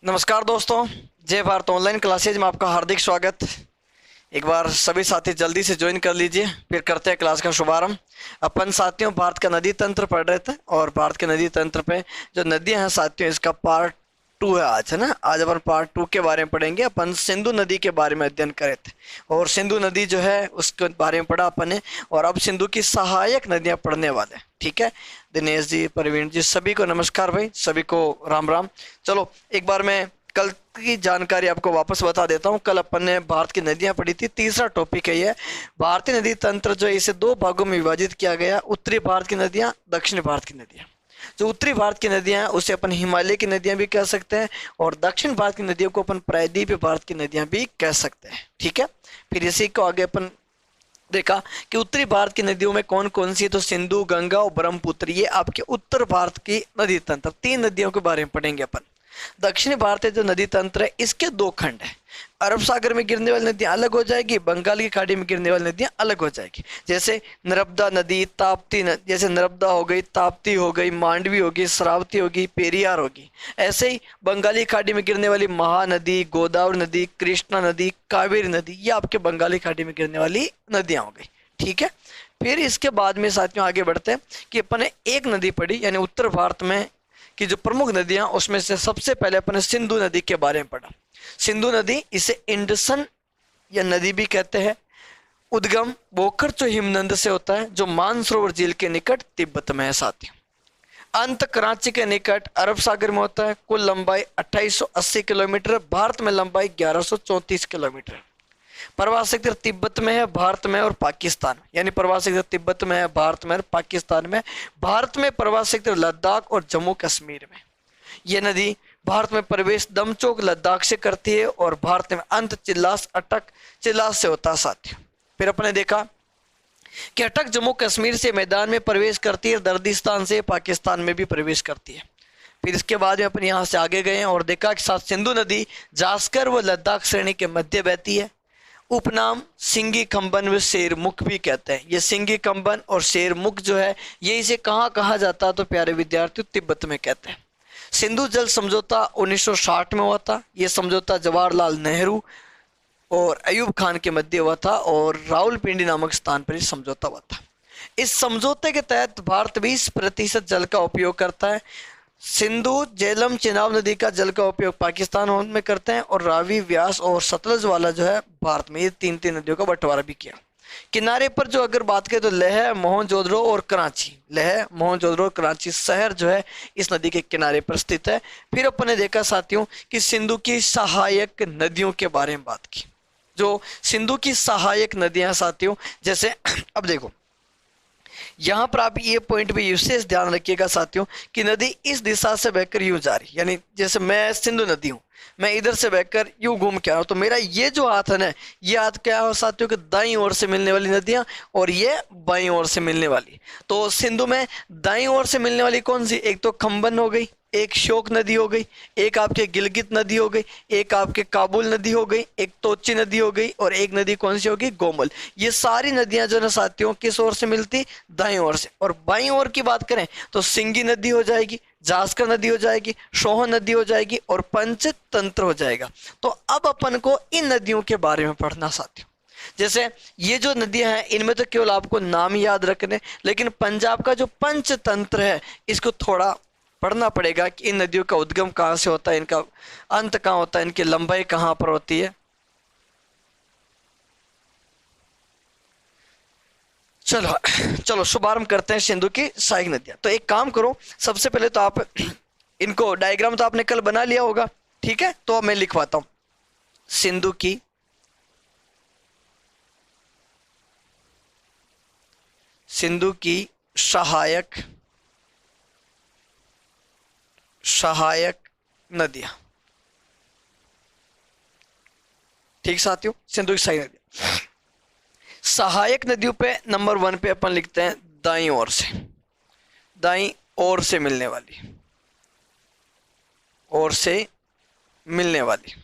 नमस्कार दोस्तों, जय भारत ऑनलाइन क्लासेज में आपका हार्दिक स्वागत। एक बार सभी साथी जल्दी से ज्वाइन कर लीजिए, फिर करते हैं क्लास का शुभारंभ। अपन साथियों भारत का नदी तंत्र पढ़ रहे थे और भारत के नदी तंत्र पे जो नदियां हैं साथियों, इसका पार्ट 2 है आज, है ना। आज अपन पार्ट 2 के बारे में पढ़ेंगे। अपन सिंधु नदी के बारे में अध्ययन करे थे और सिंधु नदी जो है उसके बारे में पढ़ा अपन ने, और अब सिंधु की सहायक नदियां पढ़ने वाले हैं। ठीक है, दिनेश जी, प्रवीण जी, सभी को नमस्कार भाई, सभी को राम राम। चलो एक बार मैं कल की जानकारी आपको वापस बता देता हूँ। कल अपन ने भारत की नदियां पढ़ी थी। तीसरा टॉपिक है ये भारतीय नदी तंत्र, जो इसे दो भागों में विभाजित किया गया। उत्तरी भारत की नदियां, दक्षिण भारत की नदियां। जो उत्तरी भारत की नदियां हैं उसे अपन हिमालय की नदियां भी कह सकते हैं, और दक्षिण भारत की नदियों को अपन प्रायद्वीपीय भारत की नदियां भी कह सकते हैं। ठीक है, फिर इसी को आगे अपन देखा कि उत्तरी भारत की नदियों में कौन कौन सी, तो सिंधु, गंगा और ब्रह्मपुत्र, ये आपके उत्तर भारत की नदी तंत्र। तीन नदियों के बारे में पढ़ेंगे अपन। दक्षिण भारत जो नदी तंत्र है इसके दो खंड है। अरब सागर में गिरने वाली नदियां अलग हो जाएगी, बंगाल की खाड़ी में गिरने वाली नदियां अलग हो जाएगी। जैसे नर्मदा नदी, ताप्ती नदी, जैसे नर्मदा हो गई, ताप्ती हो गई, मांडवी होगी, श्रावती होगी, पेरियार होगी। ऐसे ही बंगाली खाड़ी में गिरने वाली महानदी, गोदावरी नदी, कृष्णा नदी, कावेरी नदी, ये आपके बंगाली खाड़ी में गिरने वाली नदियां हो गई। ठीक है, फिर इसके बाद में साथियों आगे बढ़ते हैं कि अपन ने एक नदी पढ़ी, यानी उत्तर भारत में की जो प्रमुख नदियां, उसमें से सबसे पहले अपन ने सिंधु नदी के बारे में पढ़ा। सिंधु नदी, इसे इंडसन या नदी भी कहते हैं। उद्गम बोखरचो हिमनद से होता है, जो मानसरोवर झील के निकट तिब्बत में है साथियों। अंत कराची के निकट अरब सागर में होता है। कुल लंबाई 2880 किलोमीटर, भारत में लंबाई 1134 किलोमीटर। प्रवास क्षेत्र तिब्बत में है, भारत में और पाकिस्तान में, यानी प्रवास क्षेत्र तिब्बत में है, भारत में और पाकिस्तान में। भारत में प्रवास क्षेत्र लद्दाख और जम्मू कश्मीर में। यह नदी भारत में प्रवेश दमचोक लद्दाख से करती है और भारत में अंत चिल्लास अटक चिल्लास से होता है साथियों। फिर अपने देखा कि अटक जम्मू कश्मीर से मैदान में प्रवेश करती है, दर्दिस्तान से पाकिस्तान में भी प्रवेश करती है। फिर इसके बाद में अपन यहाँ से आगे गए हैं और देखा कि साथ सिंधु नदी जास्कर व लद्दाख श्रेणी के मध्य बहती है। उपनाम सिंगी कंबन व शेरमुख भी कहते हैं। ये सिंगी कंबन और शेरमुख जो है, ये इसे कहाँ कहा जाता है, तो प्यारे विद्यार्थियों तिब्बत में कहते हैं। सिंधु जल समझौता 1960 में हुआ था। ये समझौता जवाहरलाल नेहरू और अयूब खान के मध्य हुआ था और रावलपिंडी नामक स्थान पर समझौता हुआ था। इस समझौते के तहत भारत 20% जल का उपयोग करता है। सिंधु, झेलम, चिनाब नदी का जल का उपयोग पाकिस्तान में करते हैं, और रावी, व्यास और सतलज वाला जो है भारत में। ये तीन तीन नदियों का बंटवारा भी किया। किनारे पर जो अगर बात करें तो लेह, मोहनजोदड़ो और कराची, लेह, मोहनजोदड़ो और कराची शहर जो है इस नदी के किनारे पर स्थित है। फिर अपन ने देखा साथियों कि सिंधु की सहायक नदियों के बारे में बात की। जो सिंधु की सहायक नदियां साथियों, जैसे अब देखो यहाँ पर आप ये पॉइंट भी विशेष ध्यान रखिएगा साथियों कि नदी इस दिशा से बहकर यूं जा रही, यानी जैसे मैं सिंधु नदी हूँ, मैं इधर से बहकर यूं घूम के आ रहा हूँ, तो मेरा ये जो हाथ है ना, ये हाथ क्या है साथियों कि दाईं ओर से मिलने वाली नदियां और ये बाईं ओर से मिलने वाली। तो सिंधु में दाईं ओर से मिलने वाली कौन सी, एक तो खंबन हो गई, एक श्योक नदी हो गई, एक आपके गिलगित नदी हो गई, एक आपके काबुल नदी हो गई, एक तोची नदी हो गई, और एक नदी कौन सी होगी, गोमल। ये सारी नदियां जो ना साथियों किस ओर से मिलती, दाईं ओर से। और बाईं ओर की बात करें तो सिंगी नदी हो जाएगी, जास्कर नदी हो जाएगी, सोहन नदी हो जाएगी और पंचतंत्र हो जाएगा। तो अब अपन को इन नदियों के बारे में पढ़ना साथियों। जैसे ये जो नदियां हैं इनमें तो केवल आपको नाम याद रखने, लेकिन पंजाब का जो पंचतंत्र है इसको थोड़ा पढ़ना पड़ेगा कि इन नदियों का उद्गम कहाँ से होता है, इनका अंत कहाँ होता है, इनकी लंबाई कहाँ पर होती है। चलो चलो शुभारंभ करते हैं सिंधु की सहायक नदियां। तो एक काम करो, सबसे पहले तो आप इनको डायग्राम तो आपने कल बना लिया होगा, ठीक है, तो अब मैं लिखवाता हूं। सिंधु की सिंधु की सहायक सहायक नदियां। ठीक साथियों, सिंधु की सहायक नदियां। सहायक नदियों पे नंबर 1 पे अपन लिखते हैं दाईं ओर से, दाईं ओर से मिलने वाली, ओर से मिलने वाली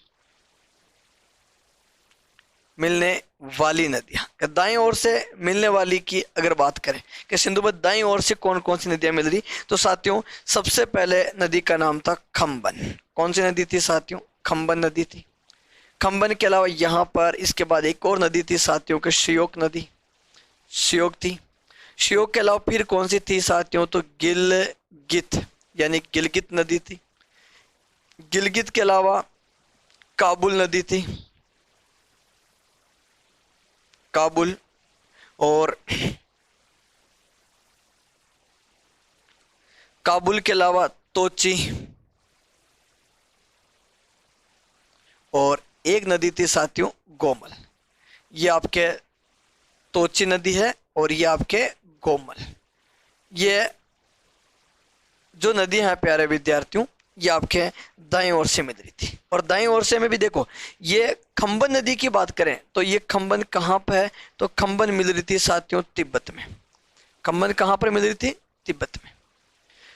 मिलने वाली नदियां, दाईं ओर से मिलने वाली की अगर बात करें कि सिंधु में दाईं ओर से कौन कौन सी नदियां मिल रही, तो साथियों सबसे पहले नदी का नाम था खम्बन। कौन सी नदी थी साथियों? खम्बन नदी थी। खम्बन के अलावा यहाँ पर इसके बाद एक और नदी थी साथियों के श्योक नदी, श्योक थी। श्योक के अलावा फिर कौन सी थी साथियों? तो गिलगित यानी गिलगित नदी थी। गिलगित के अलावा काबुल नदी थी, काबुल। और काबुल के अलावा तोची, और एक नदी थी साथियों गोमल। ये आपके तोची नदी है और ये आपके गोमल। ये जो नदी है प्यारे विद्यार्थियों, ये आपके दाईं ओर से मिल रही थी। और दाईं ओर से में भी देखो, ये खम्बन नदी की बात करें तो ये खम्बन कहाँ पर है? तो खम्बन मिल रही थी साथियों तिब्बत में। खम्बन कहाँ पर मिल रही थी? तिब्बत में।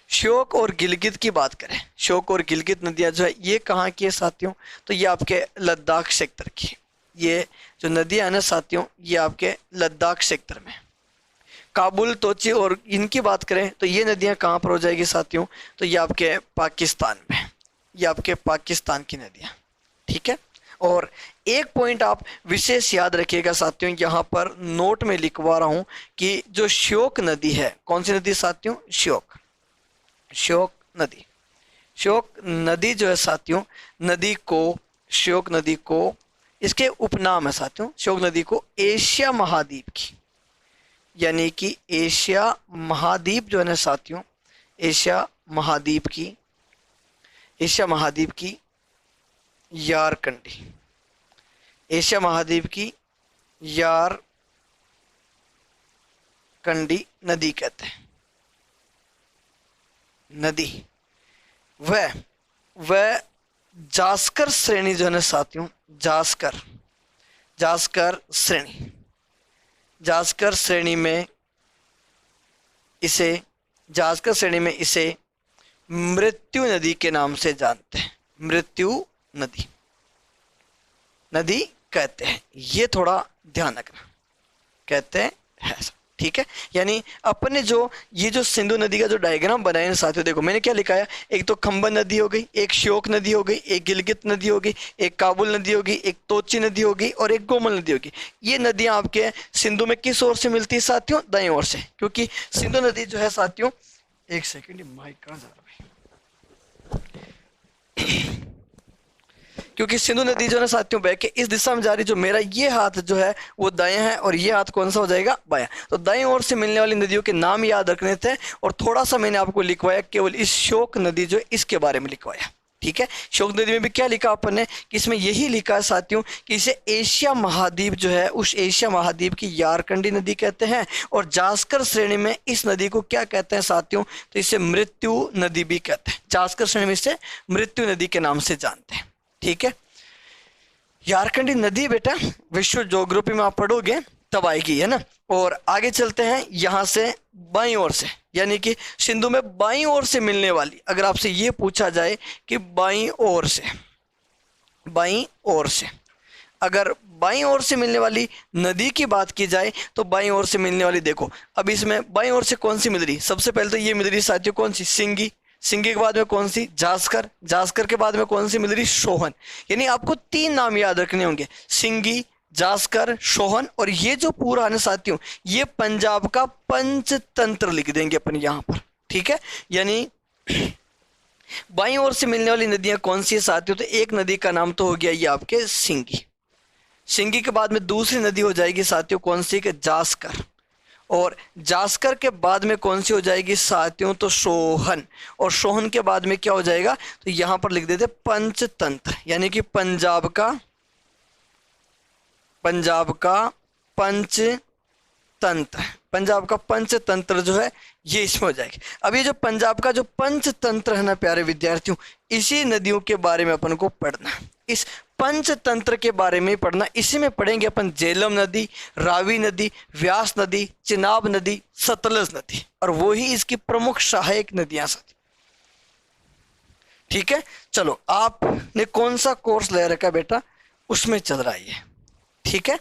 श्योक और गिलगित की बात करें, श्योक और गिलगित नदियां जो है ये कहाँ की है साथियों? तो ये आपके लद्दाख सेक्टर की। ये जो नदियां है ना साथियों, ये आपके लद्दाख सेक्टर में। काबुल, तोची और इनकी बात करें तो ये नदियां कहाँ पर हो जाएगी साथियों? तो ये आपके पाकिस्तान में, ये आपके पाकिस्तान की नदियां। ठीक है। और एक पॉइंट आप विशेष याद रखिएगा साथियों, यहाँ पर नोट में लिखवा रहा हूँ कि जो श्योक नदी है, कौन सी नदी साथियों? श्योक, श्योक नदी। श्योक नदी जो है साथियों, नदी को, श्योक नदी को, इसके उपनाम है साथियों, श्योक नदी को एशिया महाद्वीप की, यानी कि एशिया महाद्वीप जो है ना साथियों, एशिया महाद्वीप की, एशिया महाद्वीप की यारकंडी, एशिया महाद्वीप की यारकंडी नदी कहते हैं। नदी वह जास्कर श्रेणी जो है ना साथियों, जास्कर श्रेणी, जास्कर श्रेणी में इसे, जास्कर श्रेणी में इसे मृत्यु नदी के नाम से जानते हैं। मृत्यु नदी कहते हैं। ये थोड़ा ध्यान रखना, कहते हैं ऐसा। ठीक है। यानी अपने जो ये जो सिंधु नदी का जो डायग्राम बनाया है साथियों, देखो मैंने क्या लिखा है, एक तो खम्बन नदी हो गई, एक श्योक नदी हो गई, एक गिलगित नदी हो गई, एक काबुल नदी होगी, एक तोची नदी होगी और एक गोमल नदी होगी। ये नदियां आपके सिंधु में किस ओर से मिलती है साथियों? दाईं ओर से। क्योंकि सिंधु नदी जो है साथियों, एक सेकेंड, माइक कहाँ जा रहा है? क्योंकि सिंधु नदी जो है साथियों बह के इस दिशा में जा रही, जो मेरा ये हाथ जो है वो दायां है और ये हाथ कौन सा हो जाएगा? बायां। तो दाईं ओर से मिलने वाली नदियों के नाम याद रखने थे। और थोड़ा सा मैंने आपको लिखवाया केवल इस श्योक नदी जो इसके बारे में लिखवाया। ठीक है। श्योक नदी में भी क्या लिखा अपन ने कि इसमें यही लिखा है साथियों कि इसे एशिया महाद्वीप जो है, उस एशिया महाद्वीप की यारकंडी नदी कहते हैं। और जास्कर श्रेणी में इस नदी को क्या कहते हैं साथियों? तो इसे मृत्यु नदी भी कहते हैं। जास्कर श्रेणी में इसे मृत्यु नदी के नाम से जानते हैं। ठीक है। यारकंडी नदी बेटा विश्व ज्योग्राफी में आप पढ़ोगे तब आएगी, है ना। और आगे चलते हैं यहाँ से बाईं ओर से, यानी कि सिंधु में बाईं ओर से मिलने वाली, अगर आपसे ये पूछा जाए कि बाईं ओर से, अगर बाईं ओर से मिलने वाली नदी की बात की जाए तो बाईं ओर से मिलने वाली, देखो अब इसमें बाईं ओर से कौन सी मिल रही? सबसे पहले तो ये मिल रही साथियों कौन सी? सिंगी। सिंगी के बाद में कौन सी? जास्कर। जास्कर के बाद में कौन सी मिल रही? सोहन। यानी आपको 3 नाम याद रखने होंगे, सिंगी, जास्कर, सोहन। और ये जो पूरा है ना साथियों, ये पंजाब का पंचतंत्र लिख देंगे अपन यहाँ पर। ठीक है। यानी बाईं ओर से मिलने वाली नदियां कौन सी है साथियों? तो एक नदी का नाम तो हो गया ये आपके सिंगी। सिंगी के बाद में दूसरी नदी हो जाएगी साथियों कौन सी? के जास्कर। और जास्कर के बाद में कौन सी हो जाएगी साथियों? तो सोहन। और सोहन के बाद में क्या हो जाएगा? तो यहां पर लिख देते पंचतंत्र, यानी कि पंजाब का पंचतंत्र। पंजाब का पंचतंत्र जो है ये इसमें हो जाएगी। अब ये जो पंजाब का जो पंचतंत्र है ना प्यारे विद्यार्थियों, इसी नदियों के बारे में अपन को पढ़ना, इस पंचतंत्र के बारे में पढ़ना। इसी में पढ़ेंगे अपन झेलम नदी, रावी नदी, व्यास नदी, चिनाब नदी, सतलज नदी, और वो ही इसकी प्रमुख सहायक नदियां साथी। ठीक है। चलो आपने कौन सा कोर्स ले रखा बेटा, उसमें चल रहा है ये। ठीक है।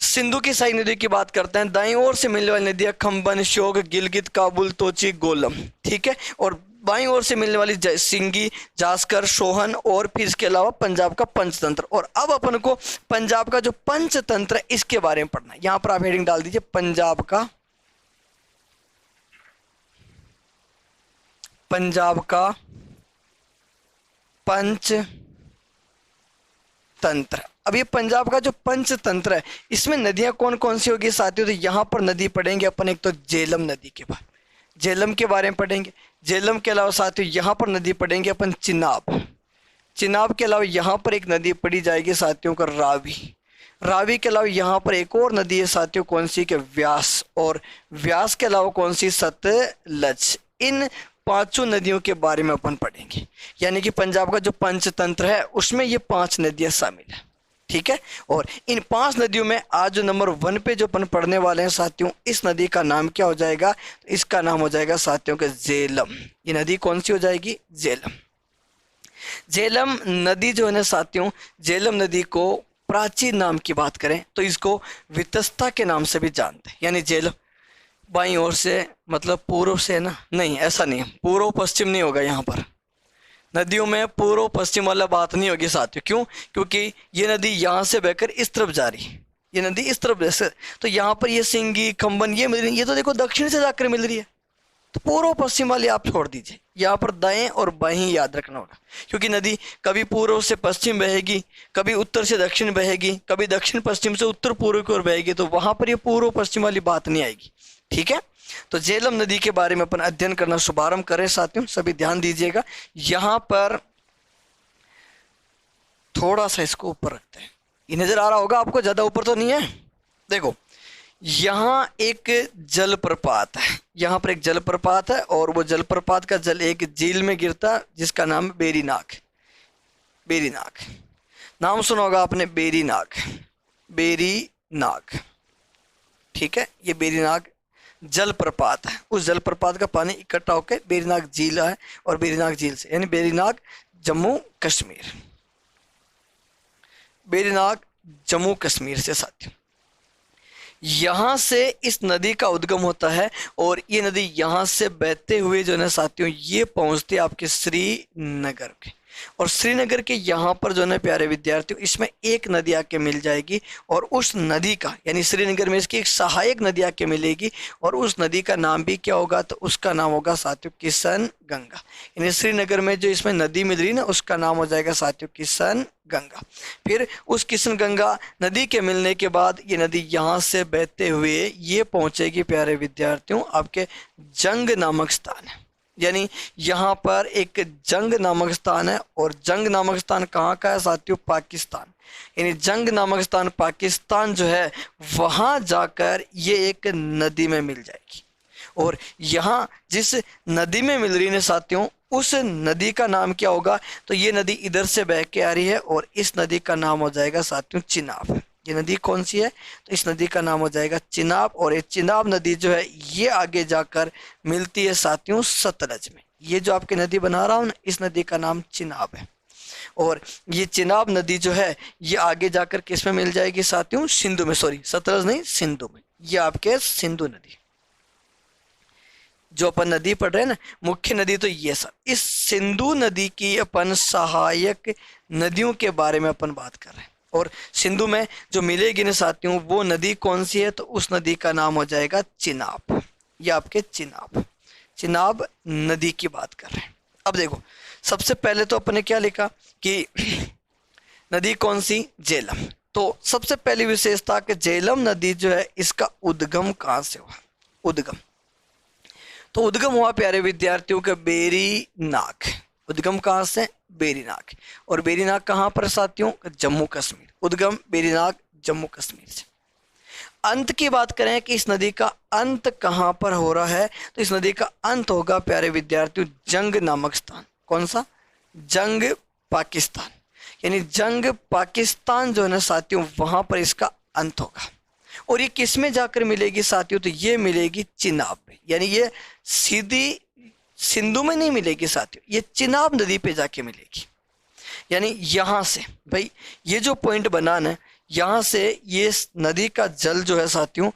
सिंधु की सहायक नदी की बात करते हैं। दाईं ओर से मिलने वाली नदियां खंबन, श्योक, गिलगित, काबुल, तोची, गोलम, ठीक है। और बाईं ओर से मिलने वाली सिंगी, जास्कर, सोहन और फिर इसके अलावा पंजाब का पंचतंत्र। और अब अपन को पंजाब का जो पंचतंत्र है इसके बारे में पढ़ना है। यहां पर आप हेडिंग डाल दीजिए पंजाब का पंचतंत्र। अब ये पंजाब का जो पंचतंत्र है इसमें नदियां कौन कौन सी होगी साथियों? तो यहां पर नदी पढ़ेंगे अपन, एक तो झेलम नदी के बाद झेलम के बारे में पढ़ेंगे। झेलम के अलावा साथियों यहां पर नदी पढ़ेंगे अपन चिनाब। चिनाब के अलावा यहां पर एक नदी पढ़ी जाएगी साथियों का रावी। रावी के अलावा यहाँ पर एक और नदी है साथियों, कौन सी के व्यास। और व्यास के अलावा कौन सी? सतलज। इन पांचों नदियों के बारे में अपन पढ़ेंगे। यानी कि पंजाब का जो पंचतंत्र है उसमें ये 5 नदियां शामिल है, ठीक है। और इन 5 नदियों में आज जो नंबर 1 पे जो अपन पढ़ने वाले हैं साथियों, इस नदी का नाम क्या हो जाएगा? तो इसका नाम हो जाएगा साथियों के झेलम। ये नदी कौन सी हो जाएगी? झेलम। झेलम नदी जो है ना साथियों, झेलम नदी को प्राचीन नाम की बात करें तो इसको वितस्ता के नाम से भी जानते हैं। यानी झेलम बाईं ओर से मतलब पूर्व से ना, नहीं ऐसा नहीं है, पूर्व पश्चिम नहीं होगा। यहाँ पर नदियों में पूर्व पश्चिम वाला बात नहीं होगी साथियों। क्यों? क्योंकि ये नदी यहाँ से बहकर इस तरफ जा रही है, ये नदी इस तरफ जैसे, तो यहाँ पर ये सिंगी, खंबन ये मिल रही है, ये तो देखो दक्षिण से जाकर मिल रही है। तो पूर्व पश्चिम वाली आप छोड़ दीजिए, यहाँ पर दाएं और बाएं याद रखना होगा। क्योंकि नदी कभी पूर्व से पश्चिम बहेगी, कभी उत्तर से दक्षिण बहेगी, कभी दक्षिण पश्चिम से उत्तर पूर्व की ओर बहेगी, तो वहां पर ये पूर्व पश्चिम वाली बात नहीं आएगी, ठीक है। तो झेलम नदी के बारे में अपन अध्ययन करना शुभारंभ करें साथियों। सभी ध्यान दीजिएगा, यहां पर थोड़ा सा इसको ऊपर रखते हैं। ये नजर आ रहा होगा आपको, ज्यादा ऊपर तो नहीं है। देखो यहाँ एक जलप्रपात है, यहाँ पर एक जलप्रपात है और वो जलप्रपात का जल एक झील में गिरता है जिसका नाम बेरीनाग। बेरीनाग नाम सुना होगा आपने, बेरीनाग, बेरीनाग, ठीक है। ये बेरीनाग जलप्रपात है, उस जलप्रपात का पानी इकट्ठा होकर बेरीनाग झील है और बेरीनाग झील से यानी बेरीनाग जम्मू कश्मीर, बेरीनाग जम्मू कश्मीर से साथियों यहां से इस नदी का उद्गम होता है। और ये नदी यहां से बहते हुए जो है साथियों ये पहुंचती है आपके श्रीनगर के। और श्रीनगर के यहाँ पर जो है प्यारे विद्यार्थियों इसमें एक नदी आके मिल जाएगी और उस नदी का यानी श्रीनगर में इसकी एक सहायक नदी आके मिलेगी और उस नदी का नाम भी क्या होगा? तो उसका नाम होगा साथियों किशन गंगा। यानी श्रीनगर में जो इसमें नदी मिल रही है ना उसका नाम हो जाएगा साथियों किशन गंगा। फिर उस किशन गंगा नदी के मिलने के बाद ये नदी यहाँ से बहते हुए ये पहुंचेगी प्यारे विद्यार्थियों आपके जंग नामक स्थान है। यानी यहाँ पर एक जंग नामक स्थान है और जंग नामक स्थान कहाँ का है साथियों? पाकिस्तान। यानी जंग नामक स्थान पाकिस्तान जो है वहाँ जाकर ये एक नदी में मिल जाएगी। और यहाँ जिस नदी में मिल रही है साथियों उस नदी का नाम क्या होगा? तो ये नदी इधर से बह के आ रही है और इस नदी का नाम हो जाएगा साथियों चिनाब। ये नदी कौन सी है? तो इस नदी का नाम हो जाएगा चिनाब। और ये चिनाब नदी जो है ये आगे जाकर मिलती है साथियों सतलज में। ये जो आपकी नदी बना रहा हूँ ना इस नदी का नाम चिनाब है। और ये चिनाब नदी जो है ये आगे जाकर किस में मिल जाएगी साथियों? सिंधु में, सॉरी सतलज नहीं सिंधु में। ये आपके सिंधु नदी जो अपन नदी पढ़ रहे हैं ना मुख्य नदी तो ये सब, इस सिंधु नदी की अपन सहायक नदियों के बारे में अपन बात कर रहे हैं। और सिंधु में जो मिलेगी ना साथियों वो नदी कौन सी है? तो उस नदी का नाम हो जाएगा चिनाब। ये आपके चिनाब नदी की बात कर रहे हैं। अब देखो सबसे पहले तो अपन ने क्या लिखा कि नदी कौन सी? झेलम। तो सबसे पहली विशेषता कि झेलम नदी जो है इसका उद्गम कहाँ से हुआ? उद्गम तो उद्गम हुआ प्यारे विद्यार्थियों के बेरीनाग। उद्गम कहाँ से? बेरीनाग। और बेरीनाग कहाँ पर साथियों? जम्मू कश्मीर। उद्गम बेरीनाग जम्मू कश्मीर से। अंत की बात करें कि इस नदी का अंत कहाँ पर हो रहा है? तो इस नदी का अंत होगा प्यारे विद्यार्थियों जंग नामक स्थान। कौन सा? जंग पाकिस्तान। यानी जंग पाकिस्तान जो है ना साथियों वहां पर इसका अंत होगा। और ये किस में जाकर मिलेगी साथियों? तो ये मिलेगी चिनाब में। यानी ये सीधी सिंधु में नहीं मिलेगी साथियों, ये चिनाब नदी पे जाके मिलेगी। यानी यहां से भाई ये जो पॉइंट बनाना है यहाँ से ये नदी का जल जो है साथियों,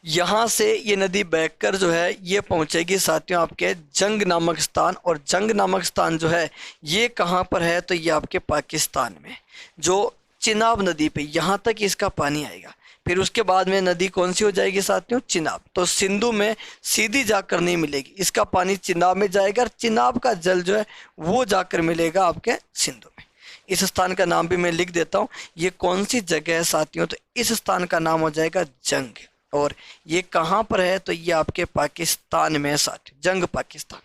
यहाँ से ये नदी बहकर जो है ये पहुंचेगी साथियों आपके जंग नामक स्थान। और जंग नामक स्थान जो है ये कहाँ पर है, तो ये आपके पाकिस्तान में, जो चिनाब नदी पे यहाँ तक इसका पानी आएगा। फिर उसके बाद में नदी कौन सी हो जाएगी साथियों, चिनाब। तो सिंधु में सीधी जाकर नहीं मिलेगी, इसका पानी चिनाब में जाएगा और चिनाब का जल जो है वो जाकर मिलेगा आपके सिंधु में। इस स्थान का नाम भी मैं लिख देता हूँ, ये कौन सी जगह है साथियों, तो इस स्थान का नाम हो जाएगा जंग। और ये कहाँ पर है, तो ये आपके पाकिस्तान में है साथियों, जंग पाकिस्तान।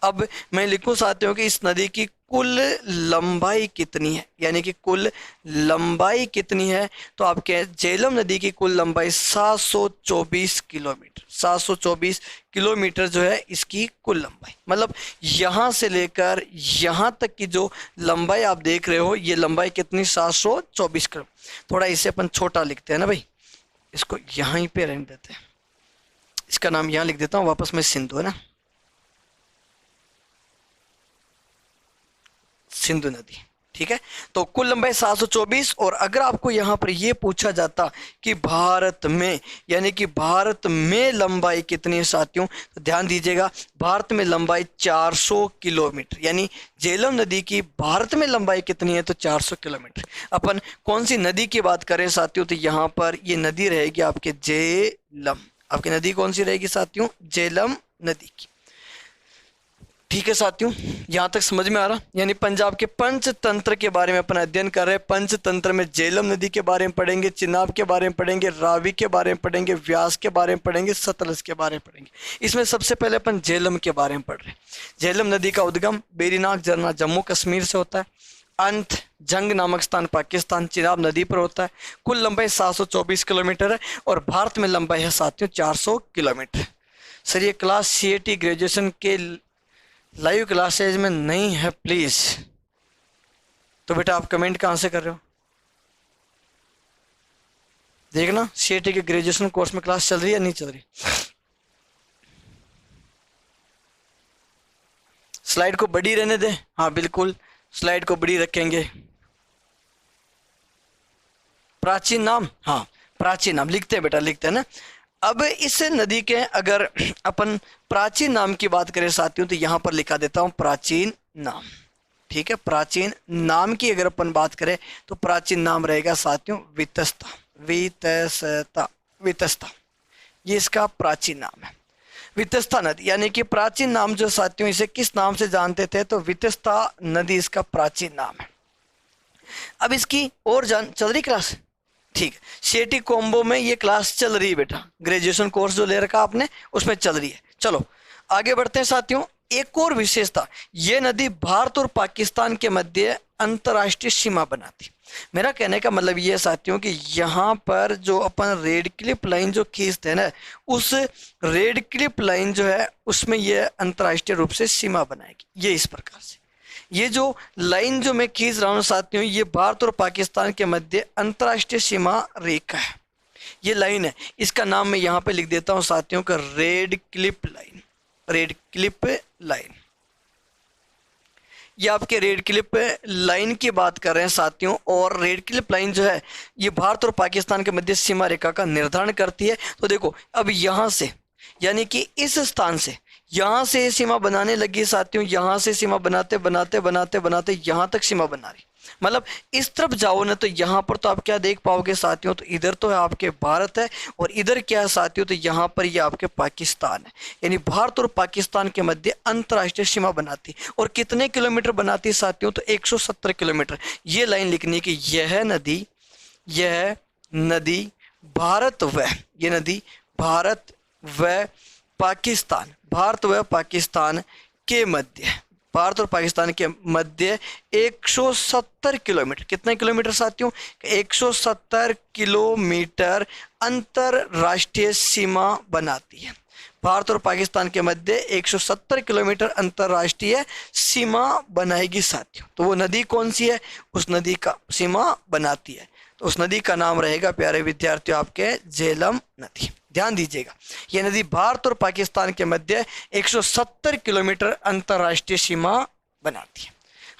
अब मैं लिखूं साथियों कि इस नदी की कुल लंबाई कितनी है, यानी कि कुल लंबाई कितनी है, तो आपके झेलम नदी की कुल लंबाई 724 किलोमीटर, 724 किलोमीटर जो है इसकी कुल लंबाई। मतलब यहाँ से लेकर यहाँ तक की जो लंबाई आप देख रहे हो, ये लंबाई कितनी, 724 किलोमीटर। थोड़ा इसे अपन छोटा लिखते हैं ना भाई, इसको यहाँ पे रहने देते हैं, इसका नाम यहाँ लिख देता हूँ, वापस में सिंधु है ना, सिंधु नदी। ठीक है, तो कुल लंबाई 724। और अगर आपको यहाँ पर ये पूछा जाता कि भारत में, यानी कि भारत में लंबाई कितनी है साथियों, तो ध्यान दीजिएगा, भारत में लंबाई 400 किलोमीटर, यानी झेलम नदी की भारत में लंबाई कितनी है, तो 400 किलोमीटर। अपन कौन सी नदी की बात करें साथियों, तो यहाँ पर ये नदी रहेगी आपके झेलम। आपकी नदी कौन सी रहेगी साथियों, झेलम नदी की। ठीक है साथियों, यहाँ तक समझ में आ रहा। यानी पंजाब के पंचतंत्र के बारे में अपन अध्ययन कर रहे हैं। पंचतंत्र में झेलम नदी के बारे में पढ़ेंगे, चिनाब के बारे में पढ़ेंगे, रावी के बारे में पढ़ेंगे, व्यास के बारे में पढ़ेंगे, सतलज के बारे में पढ़ेंगे। इसमें सबसे पहले अपन झेलम के बारे में पढ़ रहे हैं। झेलम नदी का उद्गम बेरीनाग झरना जम्मू कश्मीर से होता है, अंत जंग नामक स्थान पाकिस्तान चिनाब नदी पर होता है। कुल लंबाई 724 किलोमीटर है और भारत में लंबाई है साथियों 400 किलोमीटर। सर ये क्लास CAT ग्रेजुएशन के लाइव क्लासेज में नहीं है प्लीज, तो बेटा आप कमेंट कहां से कर रहे हो, देखना CAT के ग्रेजुएशन कोर्स में क्लास चल रही है नहीं चल रही। स्लाइड को बड़ी रहने दे, हाँ बिल्कुल स्लाइड को बड़ी रखेंगे। प्राचीन नाम, हाँ प्राचीन नाम लिखते हैं बेटा, लिखते हैं ना। अब इस नदी के अगर अपन प्राचीन नाम की बात करें साथियों, तो यहाँ पर लिखा देता हूँ प्राचीन नाम। ठीक है, प्राचीन नाम की अगर अपन बात करें तो प्राचीन नाम रहेगा साथियों वितस्ता, वितस्ता, वितस्ता, ये इसका प्राचीन नाम है, वितस्ता नदी। यानी कि प्राचीन नाम जो साथियों, इसे किस नाम से जानते थे, तो वितस्ता नदी इसका प्राचीन नाम है। अब इसकी और चल रही क्लास, ठीक है, CAT कॉम्बो में ये क्लास चल रही है बेटा, ग्रेजुएशन कोर्स जो ले रखा आपने उसमें चल रही है। चलो आगे बढ़ते हैं साथियों। एक और विशेषता, ये नदी भारत और पाकिस्तान के मध्य अंतर्राष्ट्रीय सीमा बनाती। मेरा कहने का मतलब ये है साथियों कि यहाँ पर जो अपन रेड क्लिप लाइन जो खींचते हैं ना, उस रेड क्लिप लाइन जो है उसमें ये अंतर्राष्ट्रीय रूप से सीमा बनाएगी। ये इस प्रकार से, ये जो लाइन जो मैं खींच रहा हूँ साथियों, ये भारत और पाकिस्तान के मध्य अंतर्राष्ट्रीय सीमा रेखा है। ये लाइन है, इसका नाम मैं यहाँ पे लिख देता हूँ साथियों का red clip line, red clip line. ये आपके रेड क्लिप लाइन की बात कर रहे हैं साथियों। और रेड क्लिप लाइन जो है ये भारत और पाकिस्तान के मध्य सीमा रेखा का निर्धारण करती है। तो देखो अब यहाँ से, यानी कि इस स्थान से, यहाँ से सीमा बनाने लगी साथियों, यहाँ से सीमा बनाते बनाते बनाते बनाते यहाँ तक सीमा बना रही। मतलब इस तरफ जाओ ना तो यहाँ पर तो आप क्या देख पाओगे साथियों, तो इधर तो है आपके भारत है और इधर क्या है साथियों, तो यहाँ पर ये आपके पाकिस्तान है। यानी भारत और पाकिस्तान के मध्य अंतर्राष्ट्रीय सीमा बनाती। और कितने किलोमीटर बनाती साथियों, तो 170 किलोमीटर। ये लाइन लिखनी कि यह नदी भारत व, ये नदी भारत व पाकिस्तान, भारत व पाकिस्तान के मध्य, भारत और पाकिस्तान के मध्य 170 किलोमीटर, कितने किलोमीटर साथियों, 170 किलोमीटर अंतरराष्ट्रीय सीमा बनाती है। भारत और पाकिस्तान के मध्य 170 किलोमीटर अंतरराष्ट्रीय सीमा बनाएगी साथियों। तो वो नदी कौन सी है, उस नदी का सीमा बनाती है, तो उस नदी का नाम रहेगा प्यारे विद्यार्थियों आपके झेलम नदी। ध्यान दीजिएगा, यह नदी भारत और पाकिस्तान के मध्य 170 किलोमीटर अंतर्राष्ट्रीय सीमा बनाती है।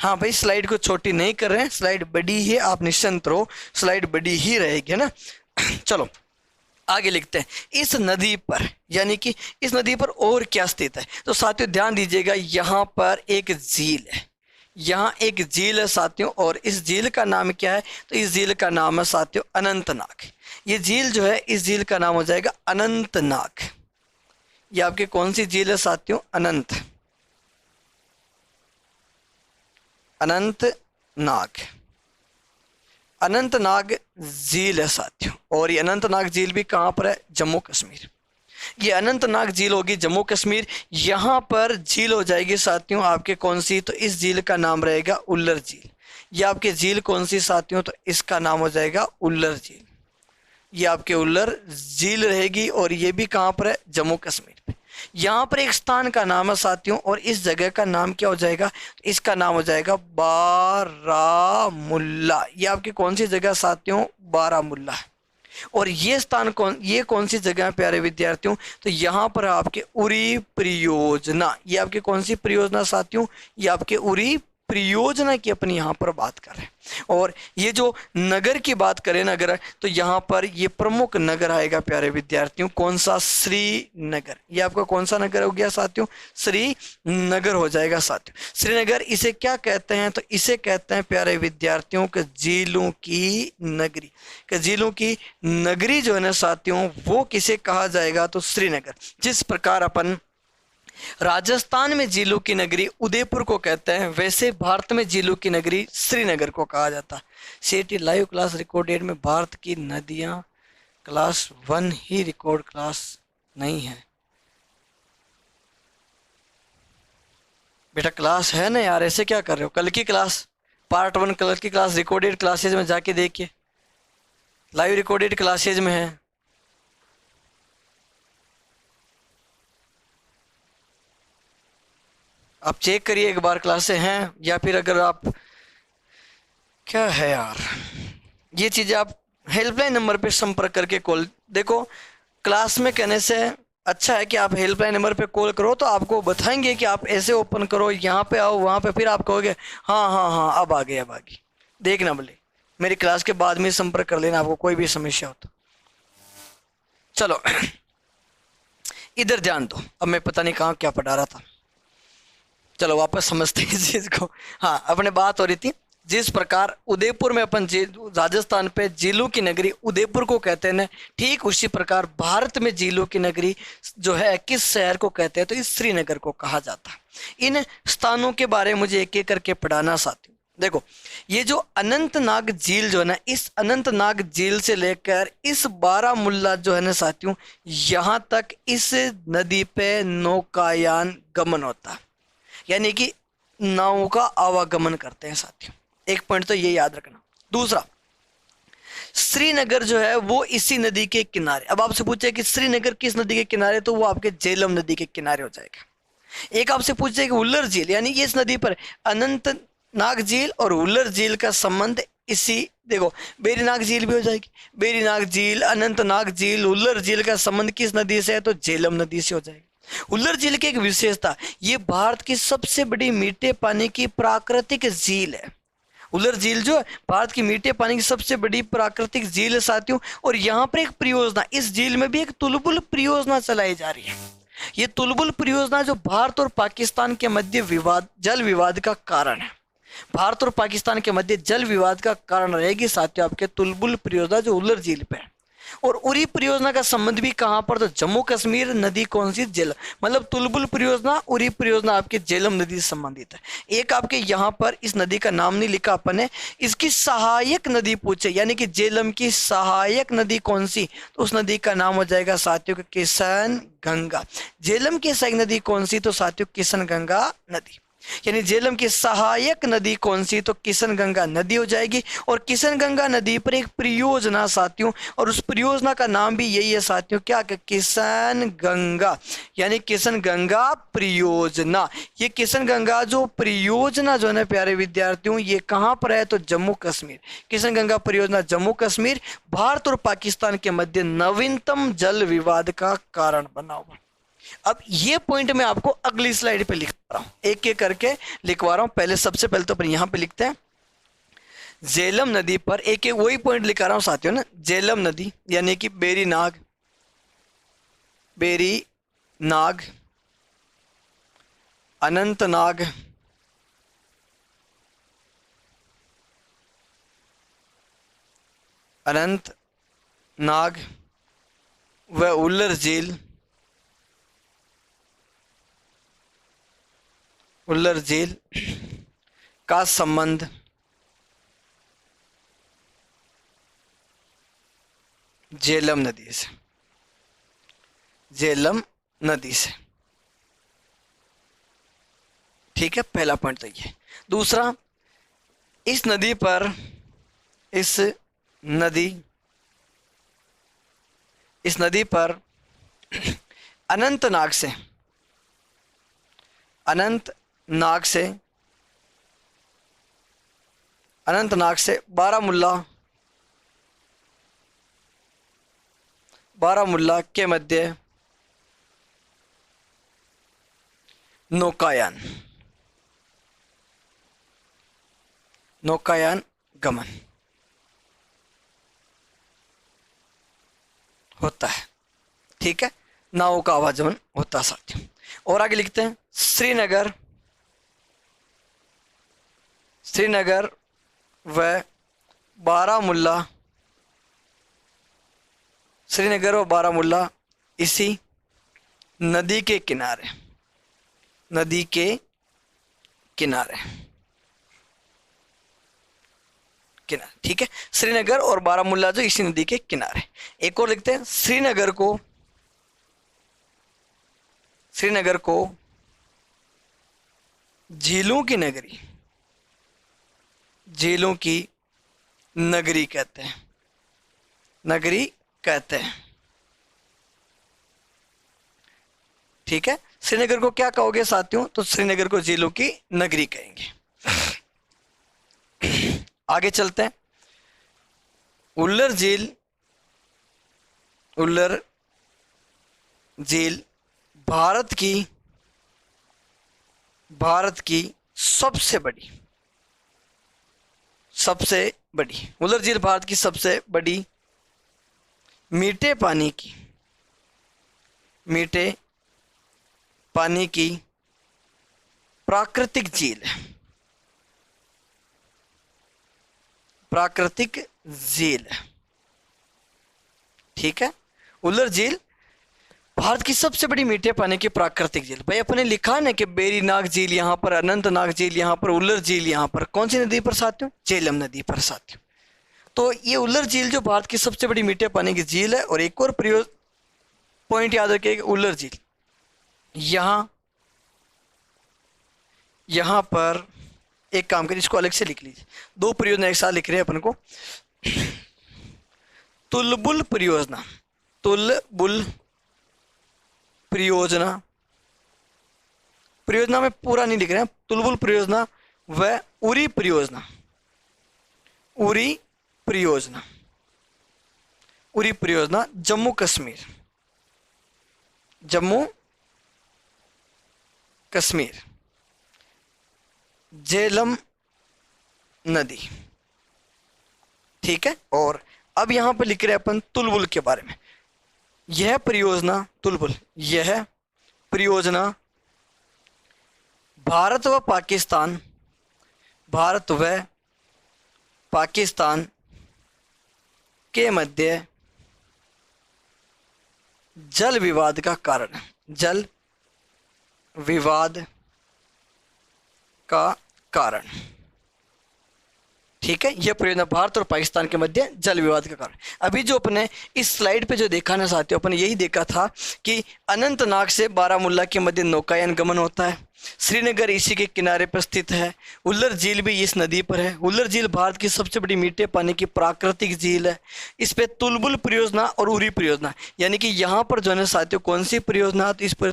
हाँ भाई, स्लाइड को छोटी नहीं कर रहे हैं, स्लाइड बड़ी ही, आप निश्चिंत रहो, स्लाइड बड़ी ही रहेगी, है ना। चलो आगे लिखते हैं। इस नदी पर, यानी कि इस नदी पर और क्या स्थित है, तो साथियों ध्यान दीजिएगा, यहाँ पर एक झील है, यहाँ एक झील है साथियों, और इस झील का नाम क्या है, तो इस झील का नाम है साथियों अनंतनाग। ये झील जो है, इस झील का नाम हो जाएगा अनंतनाग। ये आपकी कौन सी झील है साथियों, अनंतनाग, अनंतनाग झील है साथियों। और ये अनंतनाग झील भी कहाँ पर है, जम्मू कश्मीर। ये अनंतनाग झील होगी जम्मू कश्मीर। यहाँ पर झील हो जाएगी साथियों आपके कौन सी, तो इस झील का नाम रहेगा उल्लर झील। ये आपके झील कौन सी साथियों, तो इसका नाम हो जाएगा उल्लर झील। ये आपके उल्लर झील रहेगी, और ये भी कहाँ पर है, जम्मू कश्मीर पे। यहाँ पर एक स्थान का नाम है साथियों, और इस जगह का नाम क्या हो जाएगा, तो इसका नाम हो जाएगा बारामुल्ला। ये आपकी कौन सी जगह साथियों, बारामुल्ला। और ये स्थान ये कौन सी जगह है प्यारे विद्यार्थियों, तो यहाँ पर आपके उरी परियोजना। ये आपके कौन सी परियोजना साथियों, ये आपके उरी परियोजना की अपनी यहाँ पर बात कर रहे हैं। और ये जो नगर की बात करें, नगर, तो यहाँ पर ये प्रमुख नगर आएगा प्यारे विद्यार्थियों, कौन सा, श्रीनगर। ये आपका कौन सा नगर हो गया साथियों, श्रीनगर हो जाएगा साथियों। श्रीनगर इसे क्या कहते हैं, तो इसे कहते हैं प्यारे विद्यार्थियों के झीलों की नगरी। कि झीलों की नगरी जो है ना साथियों, वो किसे कहा जाएगा, तो श्रीनगर। जिस प्रकार अपन राजस्थान में झीलों की नगरी उदयपुर को कहते हैं, वैसे भारत में झीलों की नगरी श्रीनगर को कहा जाता है। सीटी लाइव क्लास रिकॉर्डेड में भारत की नदियां क्लास 1 ही रिकॉर्ड क्लास नहीं है। बेटा क्लास है ना यार, ऐसे क्या कर रहे हो, कल की क्लास पार्ट 1 कल की क्लास रिकॉर्डेड क्लासेज में जाके देखिए, लाइव रिकॉर्डेड क्लासेज में है। आप चेक करिए एक बार क्लासें हैं, या फिर अगर आप, क्या है यार, ये चीज़ें आप हेल्पलाइन नंबर पे संपर्क करके कॉल, देखो क्लास में कहने से अच्छा है कि आप हेल्पलाइन नंबर पे कॉल करो, तो आपको बताएंगे कि आप ऐसे ओपन करो, यहाँ पे आओ, वहाँ पे, फिर आप कहोगे हाँ हाँ हाँ अब आ गई, अब आ गई। देखना बोले मेरी क्लास के बाद में संपर्क कर लेना आपको कोई भी समस्या हो तो। चलो इधर ध्यान दो, अब मैं पता नहीं कहाँ क्या पढ़ा रहा था, चलो वापस समझते हैं इस चीज को। हाँ, अपने बात हो रही थी, जिस प्रकार उदयपुर में अपन राजस्थान पे झीलों की नगरी उदयपुर को कहते हैं ना, ठीक उसी प्रकार भारत में झीलों की नगरी जो है किस शहर को कहते हैं, तो इस श्रीनगर को कहा जाता है। इन स्थानों के बारे में मुझे एक एक करके पढ़ाना साथियों। देखो ये जो अनंतनाग झील जो है ना, इस अनंतनाग झील से लेकर इस बारामुल्ला जो है ना साथियों, यहाँ तक इस नदी पे नौकायान गमन होता है, यानी कि नावों का आवागमन करते हैं साथियों। एक पॉइंट तो ये याद रखना। दूसरा, श्रीनगर जो है वो इसी नदी के किनारे, अब आपसे पूछे कि श्रीनगर किस नदी के किनारे, तो वो आपके झेलम नदी के किनारे हो जाएगा। एक आपसे पूछे कि उल्लर झील, यानी ये इस नदी पर अनंतनाग झील और उल्लर झील का संबंध इसी, देखो बेरीनाग झील भी हो जाएगी, बेरीनाग झील, अनंतनाग झील, उल्लर झील का संबंध किस नदी से है, तो झेलम नदी से हो जाएगी। उल्लर झील की एक विशेषता, ये भारत की सबसे बड़ी मीठे पानी की प्राकृतिक झील है। उल्लर झील जो है भारत की मीठे पानी की सबसे बड़ी प्राकृतिक झील है साथियों। और यहाँ पर एक परियोजना, इस झील में भी एक तुलबुल परियोजना चलाई जा रही है। ये तुलबुल परियोजना जो भारत और पाकिस्तान के मध्य विवाद, जल विवाद का कारण है, भारत और पाकिस्तान के मध्य जल विवाद का कारण रहेगी साथियों आपके तुलबुल परियोजना जो उल्लर झील पे है। और उरी परियोजना का संबंध भी कहां पर, तो जम्मू कश्मीर नदी कौन सी, झेलम, मतलब तुलबुल परियोजना, उरी परियोजना आपके झेलम नदी से संबंधित है। एक आपके यहाँ पर इस नदी का नाम नहीं लिखा अपन ने, इसकी सहायक नदी पूछे, यानी कि झेलम की सहायक नदी कौन सी, तो उस नदी का नाम हो जाएगा साथियों के किशन गंगा। झेलम की सहायक नदी कौन सी, तो साथियों किशन गंगा नदी। यानी झेलम की सहायक नदी कौन सी, तो किशन गंगा नदी हो जाएगी। और किशन गंगा नदी पर एक परियोजना साथियों, और उस परियोजना का नाम भी यही है साथियों, क्या, किशन गंगा, यानी किशन गंगा परियोजना। ये किशन गंगा जो परियोजना जो है ना प्यारे विद्यार्थियों, ये कहाँ पर है, तो जम्मू कश्मीर। किशन गंगा परियोजना जम्मू कश्मीर, भारत और पाकिस्तान के मध्य नवीनतम जल विवाद का कारण बना हुआ। अब ये पॉइंट मैं आपको अगली स्लाइड पे लिख रहा हूं, एक एक करके लिखवा रहा हूं। पहले सबसे पहले तो अपन यहां पे लिखते हैं झेलम नदी पर, एक एक वही पॉइंट लिखा रहा हूं साथियों ना। झेलम नदी यानी कि बेरी नाग, बेरी नाग, अनंतनाग, अनंत नाग व उल्लर झील, उल्लर झील का संबंध झेलम नदी से, झेलम नदी से। ठीक है, पहला पॉइंट तो ये। दूसरा, इस नदी पर, इस नदी पर अनंतनाग से, अनंतनाग से बारामुल्ला के मध्य नौकायान गमन होता है। ठीक है, नावों का आवागमन होता है साथियों। और आगे लिखते हैं श्रीनगर व बारामुल्ला इसी नदी के किनारे, ठीक है, श्रीनगर और बारामुल्ला जो इसी नदी के किनारे। एक और लिखते हैं श्रीनगर को झीलों की नगरी कहते हैं। ठीक है, श्रीनगर को क्या कहोगे साथियों? तो श्रीनगर को झीलों की नगरी कहेंगे। आगे चलते हैं। उल्लर झील भारत की सबसे बड़ी उल्लर झील भारत की सबसे बड़ी मीठे पानी की प्राकृतिक झील है। ठीक है, उल्लर झील भारत की सबसे बड़ी मीठे पानी की प्राकृतिक झील। भाई अपने लिखा ना कि बेरी नाग झील यहाँ पर, अनंतनाग झील यहाँ पर, उल्लर झील यहाँ पर। कौन सी नदी पर साथियों? झेलम नदी पर साथियों। तो ये उल्लर झील जो भारत की सबसे बड़ी मीठे पानी की झील है। और एक और पॉइंट याद रखिएगा, उल्लर झील यहाँ पर एक काम करिए, इसको अलग से लिख लीजिए। दो परियोजना एक साथ लिख रहे हैं अपन को। तुलबुल परियोजना में पूरा नहीं लिख रहे हैं। तुलबुल परियोजना व उरी परियोजना जम्मू कश्मीर झेलम नदी। ठीक है, और अब यहां पर लिख रहे हैं अपन तुलबुल के बारे में। यह परियोजना भारत व पाकिस्तान के मध्य जल विवाद का कारण। ठीक है, यह परियोजना भारत और पाकिस्तान के मध्य जल विवाद का कारण। अभी जो अपने इस स्लाइड पे जो देखा ना साथियों, अपने यही देखा था कि अनंतनाग से बारामुल्ला के मध्य नौकायान गमन होता है। श्रीनगर इसी के किनारे पर स्थित है। उल्लर झील भी इस नदी पर है। उल्लर झील भारत की सबसे बड़ी मीठे पानी की प्राकृतिक झील है। इस पे तुलबुल परियोजना और उरी परियोजना, यानी कि यहाँ पर जो है साथियों कौन सी परियोजना, तो इस पर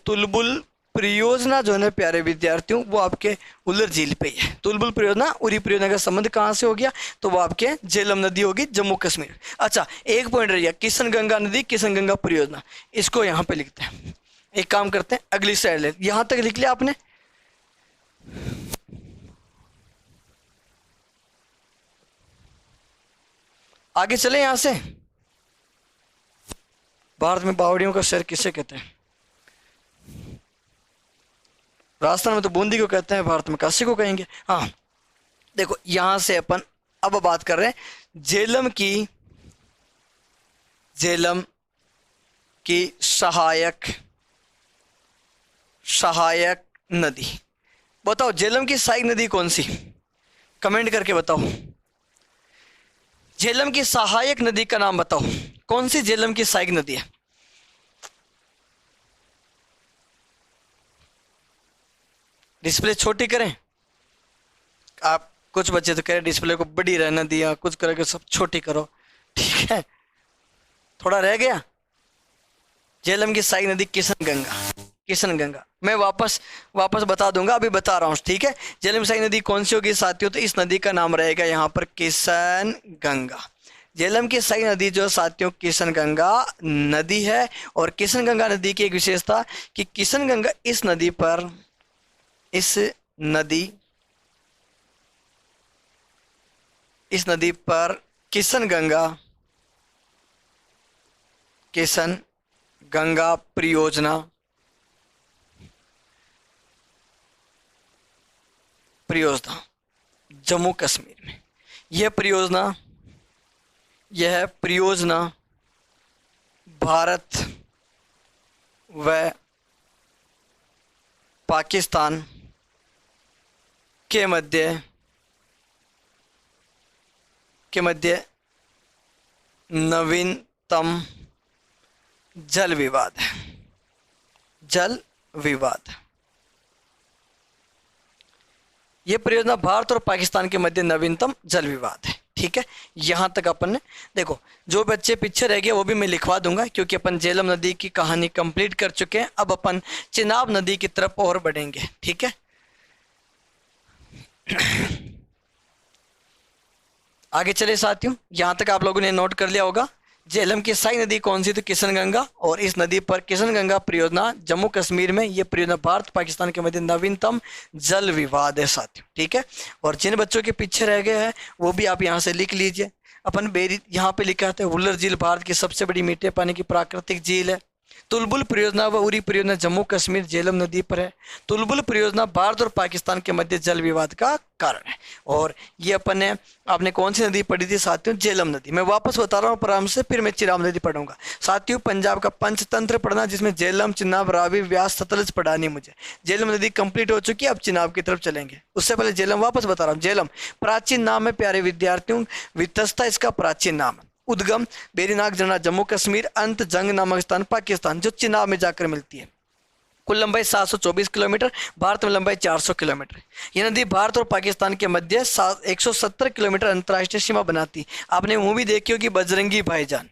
तुलबुल परियोजना जो है ना प्यारे विद्यार्थियों, वो आपके उल्लर झील पे ही है। तुलबुल परियोजना उरी परियोजना का संबंध कहाँ से हो गया, तो वो आपके झेलम नदी होगी, जम्मू कश्मीर। अच्छा, एक पॉइंट रह गया, किशन गंगा नदी, किशन गंगा परियोजना, इसको यहाँ पे लिखते हैं। एक काम करते हैं, अगली स्लाइड ले, यहाँ तक लिख लिया आपने। आगे चले यहाँ से। भारत में बावड़ियों का शहर किसे कहते हैं? राजस्थान में तो बूंदी को कहते हैं, भारत में काशी को कहेंगे। हाँ देखो, यहां से अपन अब बात कर रहे हैं झेलम की सहायक नदी। बताओ झेलम की सहायक नदी कौन सी, कमेंट करके बताओ। झेलम की सहायक नदी का नाम बताओ, कौन सी झेलम की सहायक नदी है? डिस्प्ले छोटी करें आप, कुछ बच्चे तो कह रहे डिस्प्ले को बड़ी रहना दिया, कुछ करके सब छोटी करो, ठीक है, थोड़ा रह गया। झेलम की सहायक नदी किशन गंगा मैं वापस बता दूंगा, अभी बता रहा हूँ, ठीक है। झेलम की सहायक नदी कौन सी होगी साथियों, तो इस नदी का नाम रहेगा यहाँ पर किशन गंगा। झेलम की सहायक नदी जो साथियों किशन गंगा नदी है। और किशन गंगा नदी की एक विशेषता कि किशन गंगा इस नदी पर किशन गंगा परियोजना जम्मू कश्मीर में, यह परियोजना भारत व पाकिस्तान के मध्य नवीनतम जल विवाद यह परियोजना भारत और पाकिस्तान के मध्य नवीनतम जल विवाद है, ठीक है। यहां तक अपन ने देखो, जो बच्चे पीछे रह गए वो भी मैं लिखवा दूंगा, क्योंकि अपन झेलम नदी की कहानी कंप्लीट कर चुके हैं। अब अपन चिनाब नदी की तरफ और बढ़ेंगे, ठीक है। आगे चले साथियों, यहां तक आप लोगों ने नोट कर लिया होगा। झेलम की सहायक नदी कौन सी, तो किशन गंगा। और इस नदी पर किशन गंगा परियोजना जम्मू कश्मीर में, यह परियोजना भारत पाकिस्तान के मध्य नवीनतम जल विवाद है साथियों, ठीक है। और जिन बच्चों के पीछे रह गए हैं वो भी आप यहाँ से लिख लीजिए। अपन बेरी यहाँ पे लिखा है, वुलर झील भारत की सबसे बड़ी मीठे पानी की प्राकृतिक झील है। तुलबुल परियोजना व उरी परियोजना जम्मू कश्मीर झेलम नदी पर है। तुलबुल परियोजना भारत और पाकिस्तान के मध्य जल विवाद का कारण है। और ये आपने कौन सी नदी पढ़ी थी साथियों, झेलम नदी। मैं वापस बता रहा हूँ आराम से, फिर मैं चिनाब नदी पढ़ूंगा साथियों। पंजाब का पंचतंत्र पढ़ना, जिसमें झेलम, चिनाब, रावी, व्यास, सतलज पढ़ानी मुझे। झेलम नदी कंप्लीट हो चुकी है, अब चिनाब की तरफ चलेंगे। उससे पहले झेलम वापस बता रहा हूँ। झेलम प्राचीन नाम है प्यारे विद्यार्थियों, वितस्ता इसका प्राचीन नाम है। उद्गम बेरीनाग झरना जम्मू कश्मीर, अंत जंग नामक स्थान पाकिस्तान, जो चिनाब में जाकर मिलती है। कुल लंबाई 724 किलोमीटर, भारत में लंबाई 400 किलोमीटर। यह नदी भारत और पाकिस्तान के मध्य 170 किलोमीटर अंतर्राष्ट्रीय सीमा बनाती। आपने मूवी देखी होगी बजरंगी भाईजान,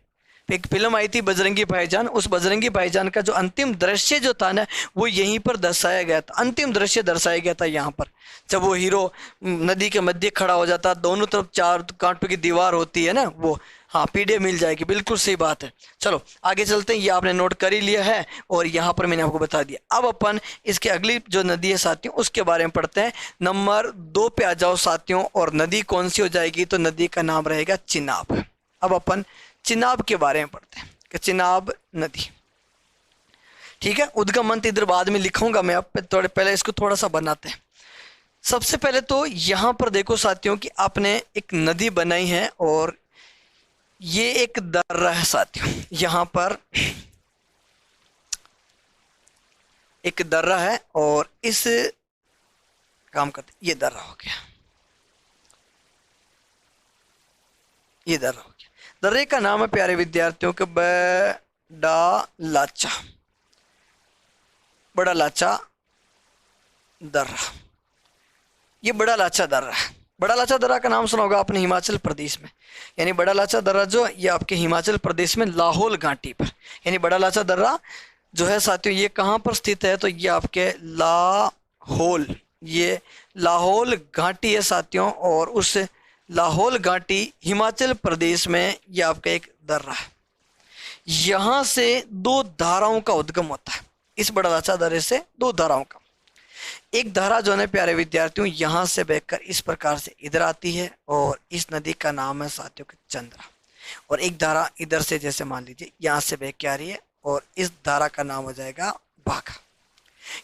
एक फिल्म आई थी बजरंगी भाईजान। उस बजरंगी भाईजान का जो अंतिम दृश्य जो था ना, वो यहीं पर दर्शाया गया था। अंतिम दृश्य दर्शाया गया था यहाँ पर, जब वो हीरो नदी के मध्य खड़ा हो जाता, दोनों तरफ 4 कांटों की दीवार होती है ना वो। हाँ, पीडीएफ मिल जाएगी, बिल्कुल सही बात है। चलो आगे चलते हैं, ये आपने नोट कर ही लिया है और यहाँ पर मैंने आपको बता दिया। अब अपन इसके अगली जो नदी है साथियों, उसके बारे में पढ़ते हैं। नंबर 2 पे आ जाओ साथियों, और नदी कौन सी हो जाएगी, तो नदी का नाम रहेगा चिनाब। अब अपन चिनाब के बारे में पढ़ते हैं कि चिनाब नदी, ठीक है। उद्गम मंत्र इधर बाद में लिखूंगा मैं, अब थोड़े पहले इसको थोड़ा सा बनाते हैं। सबसे पहले तो यहाँ पर देखो साथियों कि आपने एक नदी बनाई है, और ये एक दर्रा है साथियों। यहाँ पर एक दर्रा है, और इस काम करते, ये दर्रा हो गया, ये दर्रा हो गया। दर्रे का नाम है प्यारे विद्यार्थियों के बड़ा लाचा दर्रा। ये बड़ा लाचा दर्रा है। बड़ा लाचा दर्रा का नाम सुना होगा आपने हिमाचल प्रदेश में, यानी बड़ा लाचा दर्रा जो ये आपके हिमाचल प्रदेश में लाहौल घाटी पर, यानी बड़ा लाचा दर्रा जो है साथियों ये कहाँ पर स्थित है, तो ये आपके लाहौल, ये लाहौल घाटी है साथियों, और उस लाहौल घाटी हिमाचल प्रदेश में ये आपका एक दर्रा है। यहाँ से दो धाराओं का उद्गम होता है, इस बड़ा लाचा दर्रे से दो धाराओं का। एक धारा जो है प्यारे विद्यार्थियों यहाँ से बहकर इस प्रकार से इधर आती है, और इस नदी का नाम है साथियों का चंद्रा। और एक धारा इधर से, जैसे मान लीजिए यहाँ से बह के आ रही है, और इस धारा का नाम हो जाएगा बाघा।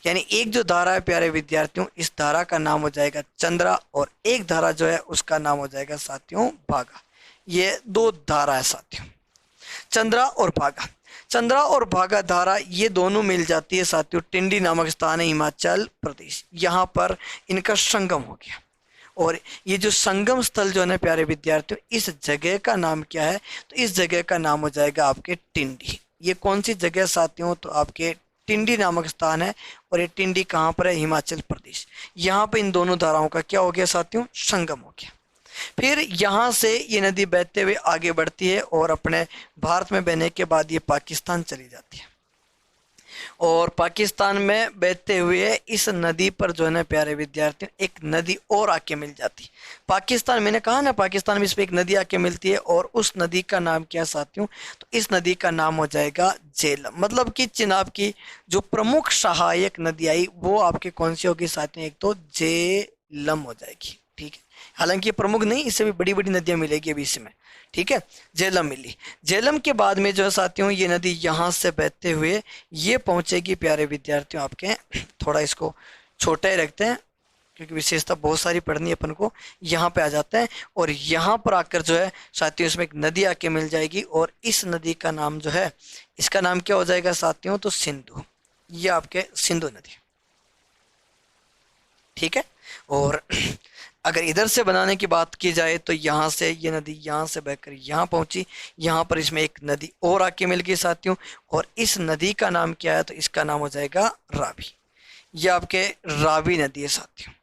यानी एक जो धारा है प्यारे विद्यार्थियों, इस धारा का नाम हो जाएगा चंद्रा, और एक धारा जो है उसका नाम हो जाएगा साथियों बाघा। ये दो धारा है साथियों, चंद्रा और बाघा। चंद्रा और बाघा धारा ये दोनों मिल जाती है साथियों, टिंडी नामक स्थान है हिमाचल प्रदेश, यहाँ पर इनका संगम हो गया। और ये जो संगम स्थल जो है ना प्यारे विद्यार्थियों, इस जगह का नाम क्या है, तो इस जगह का नाम हो जाएगा आपके टिंडी। ये कौन सी जगह साथियों, तो आपके टिंडी नामक स्थान है, और ये टिंडी कहाँ पर है, हिमाचल प्रदेश। यहाँ पे इन दोनों धाराओं का क्या हो गया साथियों, संगम हो गया। फिर यहाँ से ये नदी बहते हुए आगे बढ़ती है, और अपने भारत में बहने के बाद ये पाकिस्तान चली जाती है। और पाकिस्तान में बहते हुए इस नदी पर जो है ना प्यारे विद्यार्थियों एक नदी और आके मिल जाती है। पाकिस्तान, मैंने कहा ना पाकिस्तान में इस पर एक नदी आके मिलती है, और उस नदी का नाम क्या साथियों, तो इस नदी का नाम हो जाएगा झेलम। मतलब कि चिनाब की जो प्रमुख सहायक नदी आई वो आपके कौन सी होगी साथियों, एक तो झेलम हो जाएगी। ठीक है, हालांकि ये प्रमुख नहीं, इससे भी बड़ी बड़ी नदियां मिलेगी अभी इसमें। ठीक है, झेलम मिली। झेलम के बाद में जो है साथियों ये नदी यहाँ से बहते हुए ये पहुंचेगी प्यारे विद्यार्थियों आपके, थोड़ा इसको छोटा ही रखते हैं क्योंकि विशेषता बहुत सारी पढ़नी है अपन को। यहाँ पे आ जाते हैं, और यहाँ पर आकर जो है साथियों इसमें एक नदी आके मिल जाएगी, और इस नदी का नाम जो है, इसका नाम क्या हो जाएगा साथियों, तो सिंधु। ये आपके सिंधु नदी। ठीक है, और अगर इधर से बनाने की बात की जाए तो यहाँ से ये नदी यहाँ से बहकर यहाँ पहुँची, यहाँ पर इसमें एक नदी और आके मिल गई साथियों, और इस नदी का नाम क्या है, तो इसका नाम हो जाएगा रावी। ये आपके रावी नदी है साथियों,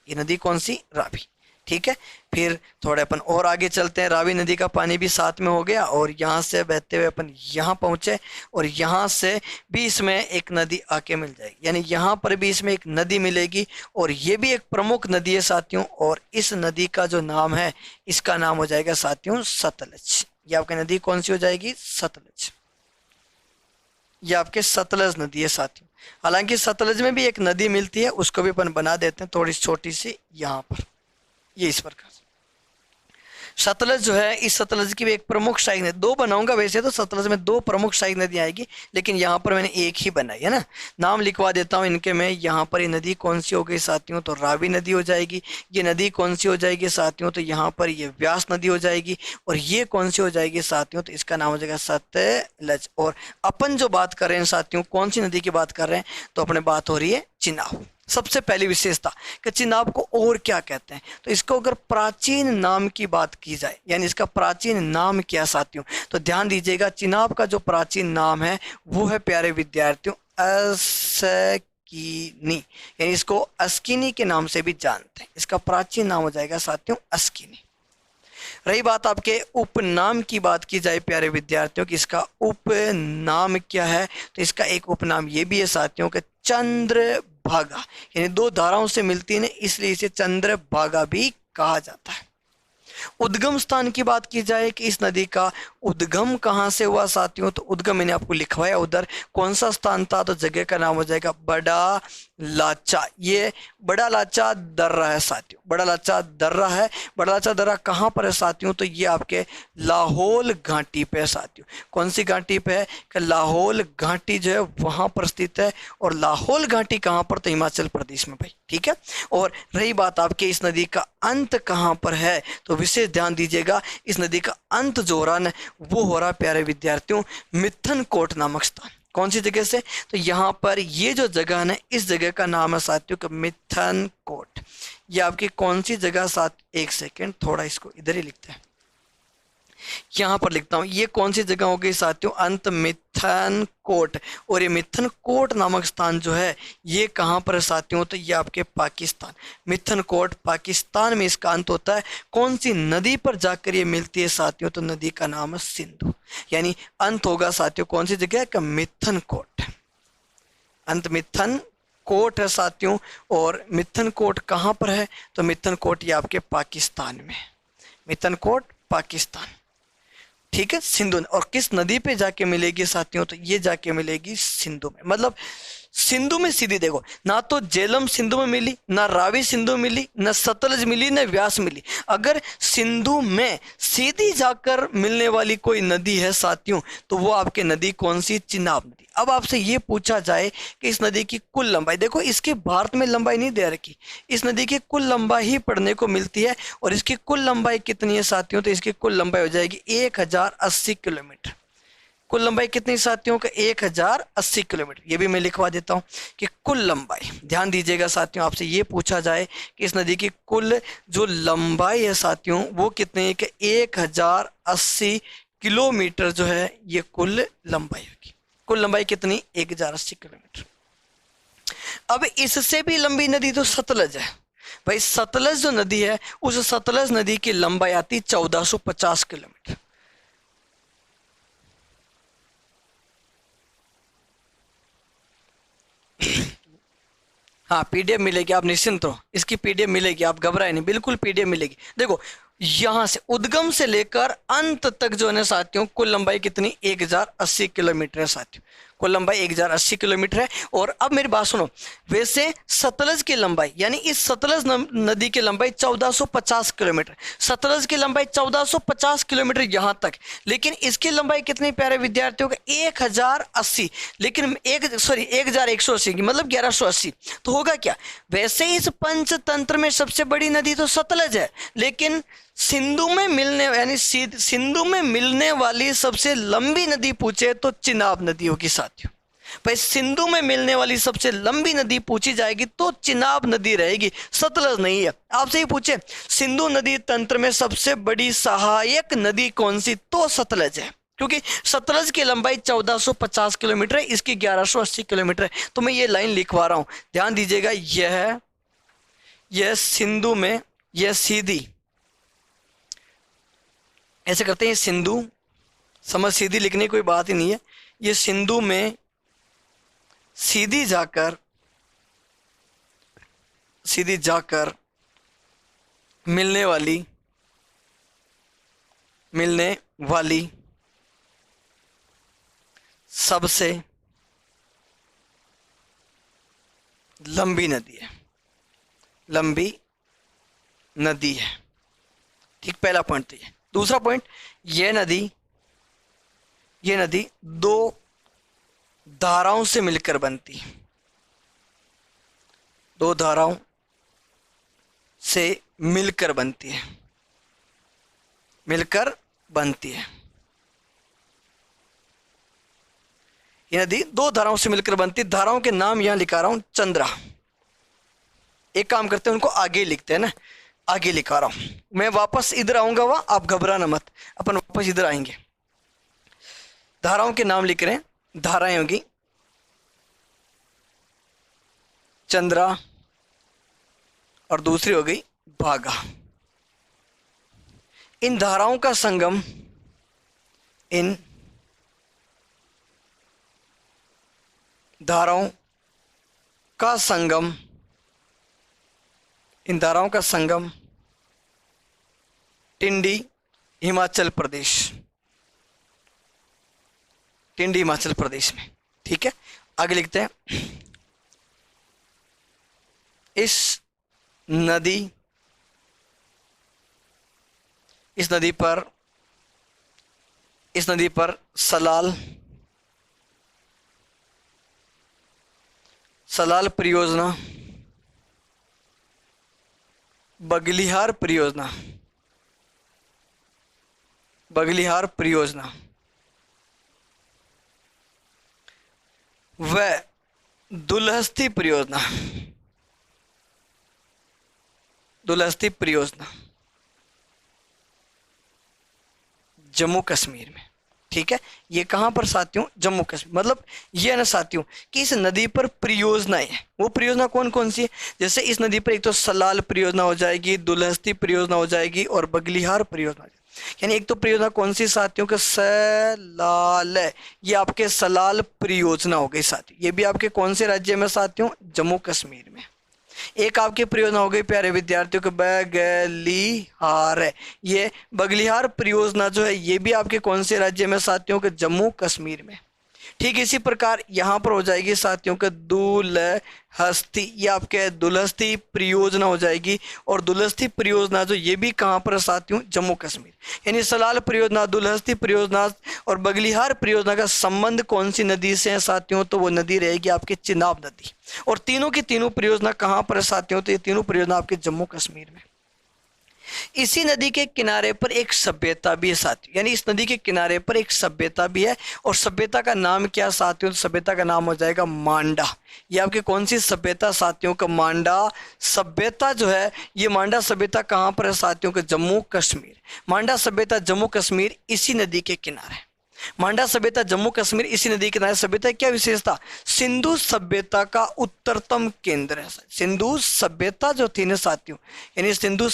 ये नदी कौन सी, रावी। ठीक है, फिर थोड़े अपन और आगे चलते हैं। रावी नदी का पानी भी साथ में हो गया, और यहाँ से बहते हुए अपन यहाँ पहुँचे, और यहाँ से भी इसमें एक नदी आके मिल जाएगी। यानी यहाँ पर भी इसमें एक नदी मिलेगी, और ये भी एक प्रमुख नदी है साथियों, और इस नदी का जो नाम है इसका नाम हो जाएगा साथियों सतलज। ये आपकी नदी कौन सी हो जाएगी, सतलज। ये आपके सतलज नदी है साथियों। हालांकि सतलज में भी एक नदी मिलती है, उसको भी अपन बना देते हैं थोड़ी छोटी सी यहाँ पर, ये इस प्रकार से। सतलज जो है, इस सतलज की भी एक प्रमुख सहायक नदी, दो बनाऊंगा वैसे तो, सतलज में दो प्रमुख सहायक नदी आएगी, लेकिन यहाँ पर मैंने एक ही बनाई है ना। नाम लिखवा देता हूँ इनके मैं। यहाँ पर ये नदी कौन सी हो गई साथियों, तो रावी नदी हो जाएगी। ये नदी कौन सी हो जाएगी साथियों, तो यहाँ पर ये व्यास नदी हो जाएगी। और ये कौन सी हो जाएगी साथियों, तो इसका नाम हो जाएगा सतलज। और अपन जो बात कर रहे हैं साथियों, कौन सी नदी की बात कर रहे हैं, तो अपने बात हो रही है चिनाब। सबसे पहली विशेषता कि चिनाब को और क्या कहते हैं, तो इसको अगर प्राचीन नाम की बात की जाए, यानी इसका प्राचीन नाम क्या साथियों, तो ध्यान दीजिएगा चिनाब का जो प्राचीन नाम है वो है प्यारे विद्यार्थियों अस्किनी। यानी इसको अस्किनी के नाम से भी जानते हैं। इसका प्राचीन नाम हो जाएगा साथियों अस्किनी। रही बात आपके उपनाम की बात की जाए प्यारे विद्यार्थियों कि इसका उपनाम क्या है, तो इसका एक उपनाम ये भी है साथियों के चंद्रभागा। यानी दो धाराओं से मिलती है, इसलिए इसे चंद्रभागा भी कहा जाता है। उद्गम स्थान की बात की जाए कि इस नदी का उद्गम कहाँ से हुआ साथियों, तो उद्गम मैंने आपको लिखवाया उधर। कौन सा स्थान था, तो जगह का नाम हो जाएगा बड़ा लाचा। ये बड़ा लाचा दर्रा है साथियों, बड़ा लाचा दर्रा है। बड़ा लाचा दर्रा कहाँ पर है साथियों, तो ये आपके लाहौल घाटी पे है साथियों। कौन सी घाटी पे है, कि लाहौल घाटी जो है वहाँ पर स्थित है। और लाहौल घाटी कहाँ पर, तो हिमाचल प्रदेश में भाई। ठीक है, और रही बात आपके इस नदी का अंत कहाँ पर है, तो विशेष ध्यान दीजिएगा, इस नदी का अंत जो हो रहा है वो हो रहा है प्यारे विद्यार्थियों मिथनकोट नामक स्थान। कौन सी जगह से, तो यहाँ पर ये जो जगह है, इस जगह का नाम है साथियों का मिथनकोट। ये आपकी कौन सी जगह साथ, एक सेकेंड थोड़ा इसको इधर ही लिखते हैं, यहाँ पर लिखता हूँ। ये कौन सी जगह हो गई साथियों, अंत मिथनकोट। और ये मिथनकोट नामक स्थान जो है ये कहाँ पर है साथियों, तो ये आपके पाकिस्तान, मिथनकोट पाकिस्तान में इसका अंत होता है। कौन सी नदी पर जाकर ये मिलती है साथियों, तो नदी का नाम है सिंधु। यानी अंत होगा साथियों कौन सी जगह का, मिथनकोट। अंत मिथन कोट है साथियों। और मिथन कोट कहाँ पर है? तो मिथन कोट ये आपके पाकिस्तान में, मिथन कोट पाकिस्तान, ठीक है, सिंधु। और किस नदी पे जाके मिलेगी साथियों? तो ये जाके मिलेगी सिंधु में। मतलब सिंधु में सीधी देखो, ना तो झेलम सिंधु में मिली, ना रावी सिंधु में मिली, ना सतलज मिली, ना व्यास मिली। अगर सिंधु में सीधी जाकर मिलने वाली कोई नदी है साथियों, तो वो आपके नदी कौन सी? चिनाब नदी। अब आपसे ये पूछा जाए कि इस नदी की कुल लंबाई, देखो इसके भारत में लंबाई नहीं दे रखी, इस नदी की कुल लंबाई ही पढ़ने को मिलती है। और इसकी कुल लंबाई कितनी है साथियों? तो इसकी कुल लंबाई हो जाएगी 1080 किलोमीटर। कुल लंबाई कितनी साथियों का? 1080 किलोमीटर। ये भी मैं लिखवा देता हूँ कि कुल लंबाई, ध्यान दीजिएगा साथियों, आपसे ये पूछा जाए कि इस नदी की कुल जो लंबाई है साथियों वो कितनी है? कि 1080 किलोमीटर जो है ये कुल लंबाई होगी। कुल लंबाई कितनी? 1080 किलोमीटर। अब इससे भी लंबी नदी तो सतलज है भाई। सतलज जो नदी है, उस सतलज नदी की लंबाई आती 1450 किलोमीटर। हाँ, पीडीएफ मिलेगी, आप निश्चिंत रहो, इसकी पीडीएफ मिलेगी, आप घबराए नहीं, बिल्कुल पीडीएफ मिलेगी। देखो यहां से उद्गम से लेकर अंत तक जो है ना साथियों, कुल लंबाई कितनी? 1080 किलोमीटर है साथियों, कुल लंबाई 1080 किलोमीटर है। और अब मेरी बात सुनो, वैसे सतलज की लंबाई, यानी इस सतलज नदी की लंबाई 1450 किलोमीटर, सतलज की लंबाई 1450 किलोमीटर यहां तक। लेकिन इसकी लंबाई कितनी प्यारे विद्यार्थियों का? 1080। लेकिन 1180 की मतलब 1180। तो होगा क्या? वैसे इस पंचतंत्र में सबसे बड़ी नदी तो सतलज है, लेकिन सिंधु में मिलने, यानी सिंधु में मिलने वाली सबसे लंबी नदी पूछे तो चिनाब नदी होगी साथियों। भाई सिंधु में मिलने वाली सबसे लंबी नदी पूछी जाएगी तो चिनाब नदी रहेगी, सतलज नहीं है। आपसे ही पूछे सिंधु नदी तंत्र में सबसे बड़ी सहायक नदी कौन सी? तो सतलज है, क्योंकि सतलज की लंबाई 1450 किलोमीटर है, इसकी 1180 किलोमीटर है। तो मैं ये लाइन लिखवा रहा हूं, ध्यान दीजिएगा। यह सिंधु में, यह सीधी, ऐसे करते हैं सिंधु, समझ, सीधी लिखने की कोई बात ही नहीं है। ये सिंधु में सीधी जाकर मिलने वाली सबसे लंबी नदी है, लंबी नदी है, ठीक, पहला पॉइंट तो ये। दूसरा पॉइंट, ये नदी दो धाराओं से मिलकर बनती, दो धाराओं से मिलकर बनती है, ये नदी दो धाराओं से मिलकर बनती। धाराओं के नाम यहां लिखा रहा हूं, चंद्रा। एक काम करते हैं, उनको आगे लिखते हैं ना, आगे लिखा रहा हूं मैं, वापस इधर आऊंगा, वहां आप घबराना मत, अपन वापस इधर आएंगे। धाराओं के नाम लिख रहे हैं, धाराएं होगी चंद्रा और दूसरी हो गई भागा। इन धाराओं का संगम, इन धाराओं का संगम टिंडी हिमाचल प्रदेश में, ठीक है। आगे लिखते हैं, इस नदी पर सलाल परियोजना, बगलिहार परियोजना व दुलहस्ती परियोजना जम्मू कश्मीर में, ठीक है। ये कहां पर साथियों? जम्मू कश्मीर। मतलब ये है ना साथियों कि इस नदी पर परियोजनाएं हैं। वो परियोजना कौन कौन सी है? जैसे इस नदी पर एक तो सलाल परियोजना हो जाएगी, दुलहस्ती परियोजना हो जाएगी और बगलिहार परियोजना। यानी एक तो परियोजना कौन सी साथियों के, सलाल, ये आपके सलाल परियोजना हो गई साथियों। ये भी आपके कौन से राज्य में साथियों, जम्मू कश्मीर में। एक आपकी परियोजना हो गई प्यारे विद्यार्थियों के बगलिहार है, ये बगलिहार परियोजना जो है ये भी आपके कौन से राज्य में साथियों के, जम्मू कश्मीर में। ठीक इसी प्रकार यहाँ पर हो जाएगी साथियों के दुलहस्ती, ये आपके दुलहस्ती परियोजना हो जाएगी। और दुलहस्ती परियोजना जो ये भी कहाँ पर है साथियों, जम्मू कश्मीर। यानी सलाल परियोजना, दुलहस्ती परियोजना और बगलिहार परियोजना का संबंध कौन सी नदी से है साथियों, तो वो नदी रहेगी आपके चिनाब नदी। और तीनों की तीनों परियोजना कहाँ पर है साथियों, तो ये तीनों परियोजना आपके जम्मू कश्मीर में। इसी नदी के किनारे पर एक सभ्यता भी है साथियों, यानी इस नदी के किनारे पर एक सभ्यता भी है। और सभ्यता का नाम क्या साथियों, तो सभ्यता का नाम हो जाएगा मांडा। ये आपके कौन सी सभ्यता साथियों का, मांडा सभ्यता जो है, ये मांडा सभ्यता कहाँ पर है साथियों के, जम्मू कश्मीर। मांडा सभ्यता जम्मू कश्मीर इसी नदी के किनारे। मांडा सभ्यता जम्मू कश्मीर इसी नदी के किनारे। सभ्यता क्या विशेषता, सिंधु सभ्यता का उत्तरतम केंद्र है। सिंधु सभ्यता जो थी ना साथियों, यानी सिंधु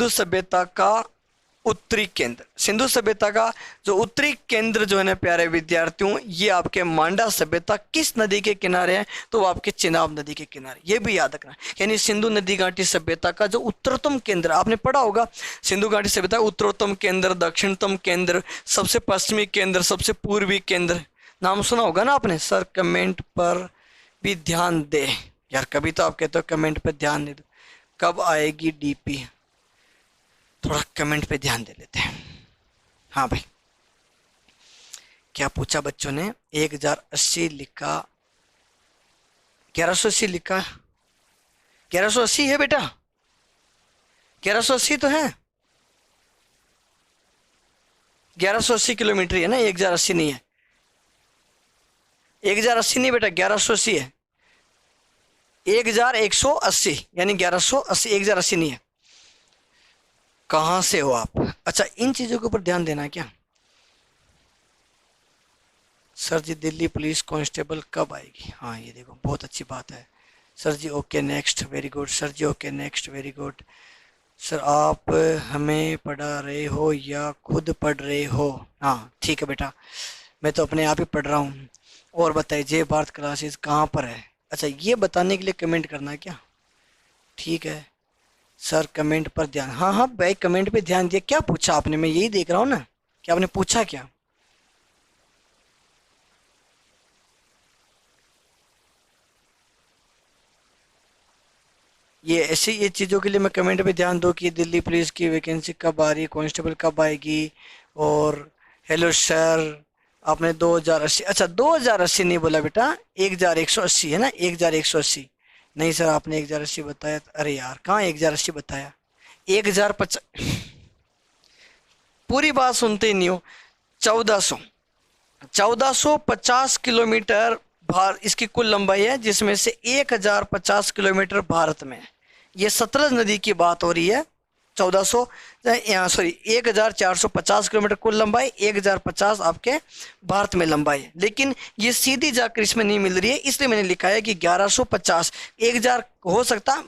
सभ्यता का उत्तरी केंद्र, सिंधु सभ्यता का जो उत्तरी केंद्र जो है ना प्यारे विद्यार्थियों, ये आपके मांडा सभ्यता किस नदी के किनारे है, तो वो आपके चिनाब नदी के किनारे। ये भी याद रखना, यानी सिंधु नदी घाटी सभ्यता का जो उत्तरतम केंद्र, आपने पढ़ा होगा सिंधु घाटी सभ्यता उत्तरोत्तम केंद्र, दक्षिणतम केंद्र, सबसे पश्चिमी केंद्र, सबसे पूर्वी केंद्र, नाम सुना होगा ना आपने। सर कमेंट पर भी ध्यान दे यार, कभी तो आप कहते हो कमेंट पर ध्यान नहीं दो, कब आएगी डीपी, थोड़ा कमेंट पे ध्यान दे लेते हैं। हाँ भाई, क्या पूछा बच्चों ने, 1080 लिखा, 1180 लिखा, 1180 है बेटा, 1180 तो है, 1180 किलोमीटर है ना, 1080 नहीं है, 1080 नहीं बेटा, 1180 है, 1180 यानी 1180, 1080 नहीं है। कहाँ से हो आप? अच्छा, इन चीज़ों के ऊपर ध्यान देना क्या। Sir ji Delhi police constable कब आएगी? हाँ ये देखो बहुत अच्छी बात है sir ji. Okay next, very good sir ji. Okay next, very good sir. आप हमें पढ़ा रहे हो या खुद पढ़ रहे हो? हाँ ठीक है बेटा, मैं तो अपने आप ही पढ़ रहा हूँ। और बताइए जय भारत क्लासेस कहाँ पर है? अच्छा ये बताने के लिए कमेंट करना है क्या? ठीक है सर, कमेंट पर ध्यान। हाँ हाँ भाई, कमेंट पे ध्यान दिया। क्या पूछा आपने, मैं यही देख रहा हूँ ना कि आपने पूछा क्या। ये ऐसे ये चीज़ों के लिए मैं कमेंट पे ध्यान दो कि दिल्ली पुलिस की वैकेंसी कब आ रही, कांस्टेबल कब आएगी। और हेलो सर, आपने 2080, अच्छा 2080 नहीं बोला बेटा, 1180 है ना, 1180 नहीं सर, आपने 1080 बताया। अरे यार कहाँ 1080 बताया, 1050। पूरी बात सुनते ही नहीं हो। 1450 किलोमीटर इसकी कुल लंबाई है, जिसमें से 1050 किलोमीटर भारत में है। ये सतलज नदी की बात हो रही है। 1450 किलोमीटर कुल लंबाई, 1050 आपके भारत में लंबाई है। लेकिन ये सीधी जाकर इसमें नहीं मिल रही है, इसलिए मैंने लिखा है कि 1150। 1000 हो सकता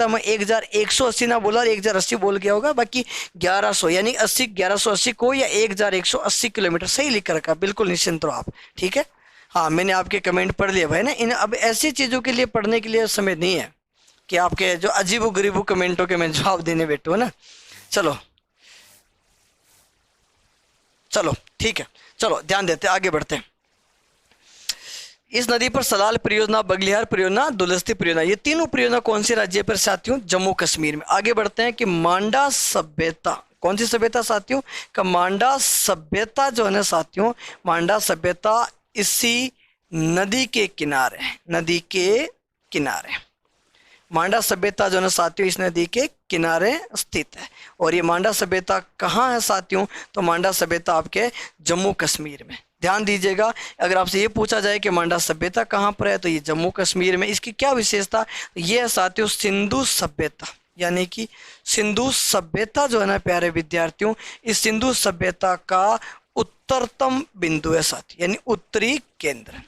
मैं 1180 ना बोला और 1080 बोल गया होगा। बाकी 1100 यानी 1180 को या 1180 किलोमीटर सही लिख कर रखा, बिल्कुल निश्चिंत रहो आप। ठीक है, हाँ मैंने आपके कमेंट पढ़ लिया भाई ना। इन अब ऐसी चीज़ों के लिए पढ़ने के लिए समय नहीं है कि आपके जो अजीबो गरीबो कमेंटों के मैं जवाब देने बैठू है ना। चलो चलो ठीक है, चलो ध्यान देते आगे बढ़ते हैं। इस नदी पर सलाल परियोजना, बगलिहार परियोजना, दुलस्ती परियोजना, ये तीनों परियोजना कौन से राज्य पर साथियों? जम्मू कश्मीर में। आगे बढ़ते हैं कि मांडा सभ्यता, कौन सी सभ्यता साथियों का? मांडा सभ्यता जो है ना साथियों, मांडा सभ्यता इसी नदी के किनारे, नदी के किनारे मांडा सभ्यता जो है साथियों इस नदी के किनारे स्थित है। और ये मांडा सभ्यता कहाँ है साथियों? तो मांडा सभ्यता आपके जम्मू कश्मीर में। ध्यान दीजिएगा, अगर आपसे ये पूछा जाए कि मांडा सभ्यता कहाँ पर है, तो ये जम्मू कश्मीर में। इसकी क्या विशेषता? ये है साथियों सिंधु सभ्यता, यानी कि सिंधु सभ्यता जो है ना प्यारे विद्यार्थियों, इस सिंधु सभ्यता का उत्तरतम बिंदु है साथियों, यानी उत्तरी केंद्र।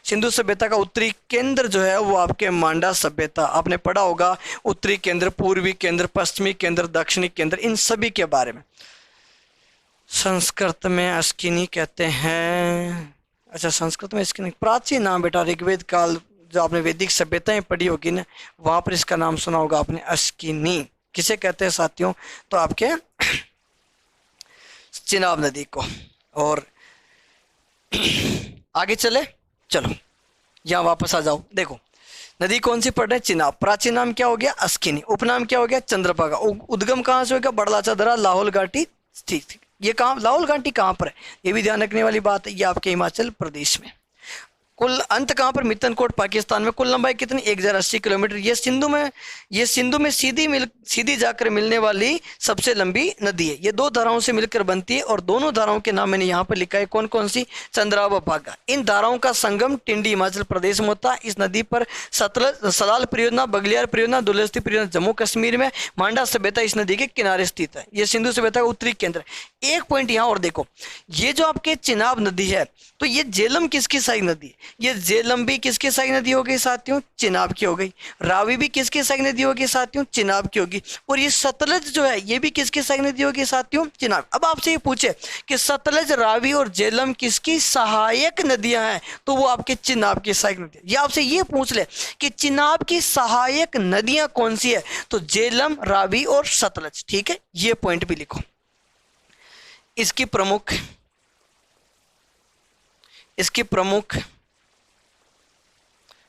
सिंधु सभ्यता का उत्तरी केंद्र जो है वो आपके मांडा सभ्यता, आपने पढ़ा होगा उत्तरी केंद्र, पूर्वी केंद्र, पश्चिमी केंद्र, दक्षिणी केंद्र, इन सभी के बारे में। संस्कृत में अस्किनी कहते हैं। अच्छा, संस्कृत में अस्किनी प्राचीन नाम बेटा, ऋग्वेद काल जो आपने वैदिक सभ्यताएं पढ़ी होगी ना, वहां पर इसका नाम सुना होगा आपने, अस्किनी। किसे कहते हैं साथियों? तो आपके चिनाब नदी को। और आगे चले, चलो यहाँ वापस आ जाओ। देखो नदी कौन सी पढ़ रहे हैं? चिनाब। प्राचीन नाम क्या हो गया? अस्किनी। उपनाम क्या हो गया? चंद्रभागा। उद्गम कहाँ से हो गया? बड़लाचा दर्रा, लाहौल घाटी। ठीक, ये कहाँ, लाहौल घाटी कहाँ पर है? ये भी ध्यान रखने वाली बात है, ये आपके हिमाचल प्रदेश में। कुल अंत कहाँ पर? मितनकोट पाकिस्तान में। कुल लंबाई कितनी? 1080 किलोमीटर। ये सिंधु में सीधी जाकर मिलने वाली सबसे लंबी नदी है। ये दो धाराओं से मिलकर बनती है और दोनों धाराओं के नाम मैंने यहाँ पर लिखा है। कौन कौन सी? चंद्राव व भागा। इन धाराओं का संगम टिंडी हिमाचल प्रदेश में होता है। इस नदी पर सतलज, सलाल परियोजना, बगलियार परियोजना, दुलहस्ती परियोजना जम्मू कश्मीर में। मांडा सभ्यता इस नदी के किनारे स्थित है। ये सिंधु सभ्यता का उत्तरी केंद्र। एक पॉइंट यहाँ और देखो, ये जो आपके चिनाब नदी है, तो ये झेलम किसकी सहायक नदी है? ये झेलम भी किसकी सहायक नदी हो गई साथियों? चिनाब की हो गई। रावी भी किसकी सहायक नदी होगी साथियों? चिनाब की होगी। और ये सतलज जो है, ये भी किसकी सहायक नदी होगी साथियों? चिनाब। अब आपसे ये पूछे कि सतलज, रावी और झेलम किसकी सहायक नदियां हैं, तो वो आपके चिनाब की सहायक नदी है। ये आपसे ये पूछ ले कि चिनाब की सहायक नदियां कौन सी है, तो झेलम, रावी और सतलज। ठीक है, ये पॉइंट भी लिखो। इसकी प्रमुख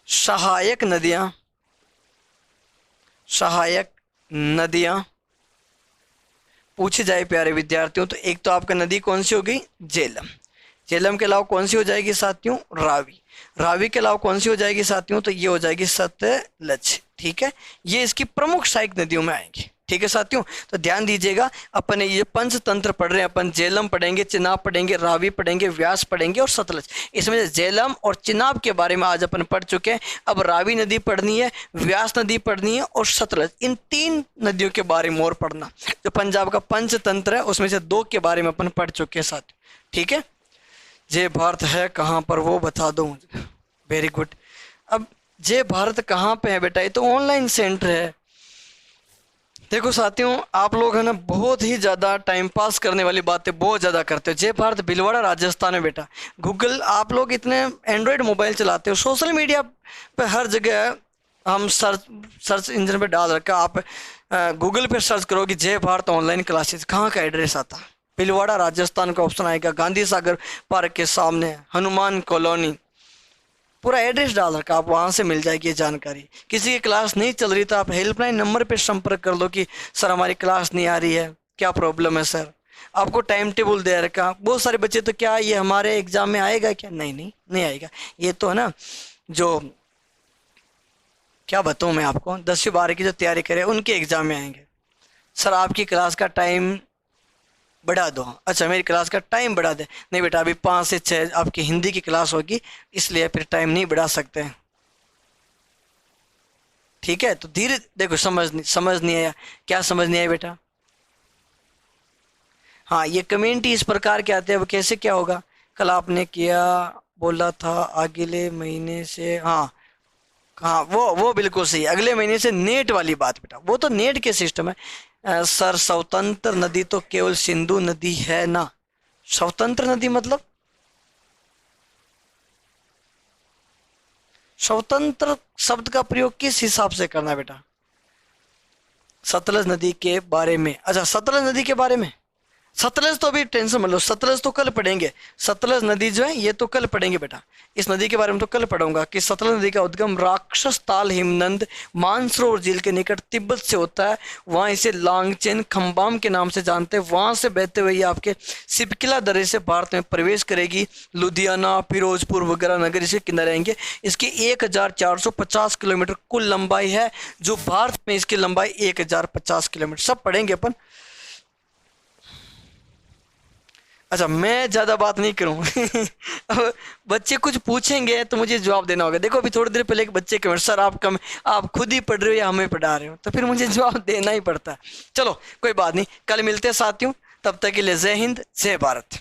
सहायक नदियां पूछी जाए प्यारे विद्यार्थियों, तो एक तो आपका नदी कौन सी हो गई? झेलम। झेलम के अलावा कौन सी हो जाएगी साथियों? रावी। रावी के अलावा कौन सी हो जाएगी साथियों? तो ये हो जाएगी सतलज। ठीक है, ये इसकी प्रमुख सहायक नदियों में आएंगी। ठीक है साथियों, तो ध्यान दीजिएगा, अपन ये पंचतंत्र पढ़ रहे हैं। अपन झेलम पढ़ेंगे, चिनाब पढ़ेंगे, रावी पढ़ेंगे, व्यास पढ़ेंगे और सतलज। इसमें झेलम और चिनाब के बारे में आज अपन पढ़ चुके हैं। अब रावी नदी पढ़नी है, व्यास नदी पढ़नी है और सतलज, इन तीन नदियों के बारे में और पढ़ना। जो पंजाब का पंचतंत्र है उसमें से दो के बारे में अपन पढ़ चुके हैं साथियों। ठीक है, जय भारत है कहाँ पर वो बता दो मुझे। Very good. अब जय भारत कहाँ पे है बेटा? ये तो ऑनलाइन सेंटर है। देखो साथियों, आप लोग है ना बहुत ही ज़्यादा टाइम पास करने वाली बातें बहुत ज़्यादा करते हो। जय भारत भीलवाड़ा राजस्थान में बेटा। गूगल, आप लोग इतने एंड्रॉयड मोबाइल चलाते हो, सोशल मीडिया पे हर जगह हम सर्च इंजन पे डाल रखा। आप गूगल पे सर्च करोगे जय भारत ऑनलाइन क्लासेस, कहाँ का एड्रेस आता? भीलवाड़ा राजस्थान का ऑप्शन आएगा। गांधी सागर पार्क के सामने, हनुमान कॉलोनी, पूरा एड्रेस डाल रखा, आप वहाँ से मिल जाएगी ये जानकारी। किसी की क्लास नहीं चल रही तो आप हेल्पलाइन नंबर पे संपर्क कर लो कि सर हमारी क्लास नहीं आ रही है, क्या प्रॉब्लम है सर। आपको टाइम टेबल दे रखा। बहुत सारे बच्चे तो क्या ये हमारे एग्जाम में आएगा क्या? नहीं आएगा। ये तो है ना, जो क्या बताऊँ मैं आपको, 10वीं 12वीं की जो तैयारी करे उनके एग्जाम में आएंगे। सर आपकी क्लास का टाइम बढ़ा दो। अच्छा, मेरी क्लास का टाइम बढ़ा दे। नहीं बेटा, अभी 5 से 6 आपकी हिंदी की क्लास होगी, इसलिए फिर टाइम नहीं बढ़ा सकते हैं। ठीक है, तो धीरे देखो, समझ नहीं आया क्या? समझ नहीं आया बेटा? हाँ, ये कमेंट ही इस प्रकार के आते हैं। अब कैसे क्या होगा? कल आपने किया, बोला था अगले महीने से। हाँ, वो बिल्कुल सही है, अगले महीने से नेट वाली बात बेटा, वो तो नेट के सिस्टम है। सर स्वतंत्र नदी तो केवल सिंधु नदी है ना? स्वतंत्र नदी मतलब स्वतंत्र शब्द का प्रयोग किस हिसाब से करना बेटा? सतलज नदी के बारे में। अच्छा, सतलज नदी के बारे में। सतलज तो अभी टेंशन मत लो, सतलज तो कल पढ़ेंगे। सतलज नदी जो है ये तो कल पढ़ेंगे बेटा। इस नदी के बारे में तो कल पढ़ूंगा कि सतलज नदी का उद्गम राक्षस ताल हिमनद मानसरोवर झील के निकट तिब्बत से होता है। वहाँ इसे लांगचेन खम्बाम के नाम से जानते हैं। वहाँ से बहते हुए ये आपके सिपकिला दर्रे से भारत में प्रवेश करेगी। लुधियाना, फिरोजपुर वगैरह नगर इसके किनारे आएंगे। इसकी 1450 किलोमीटर कुल लंबाई है, जो भारत में इसकी लंबाई 1050 किलोमीटर। सब पढ़ेंगे अपन। अच्छा, मैं ज़्यादा बात नहीं करूँ। अब बच्चे कुछ पूछेंगे तो मुझे जवाब देना होगा। देखो अभी थोड़ी देर पहले एक बच्चे कमेंट, सर आप खुद ही पढ़ रहे हो या हमें पढ़ा रहे हो, तो फिर मुझे जवाब देना ही पड़ता है। चलो कोई बात नहीं, कल मिलते हैं साथियों, तब तक के लिए जय हिंद, जय भारत।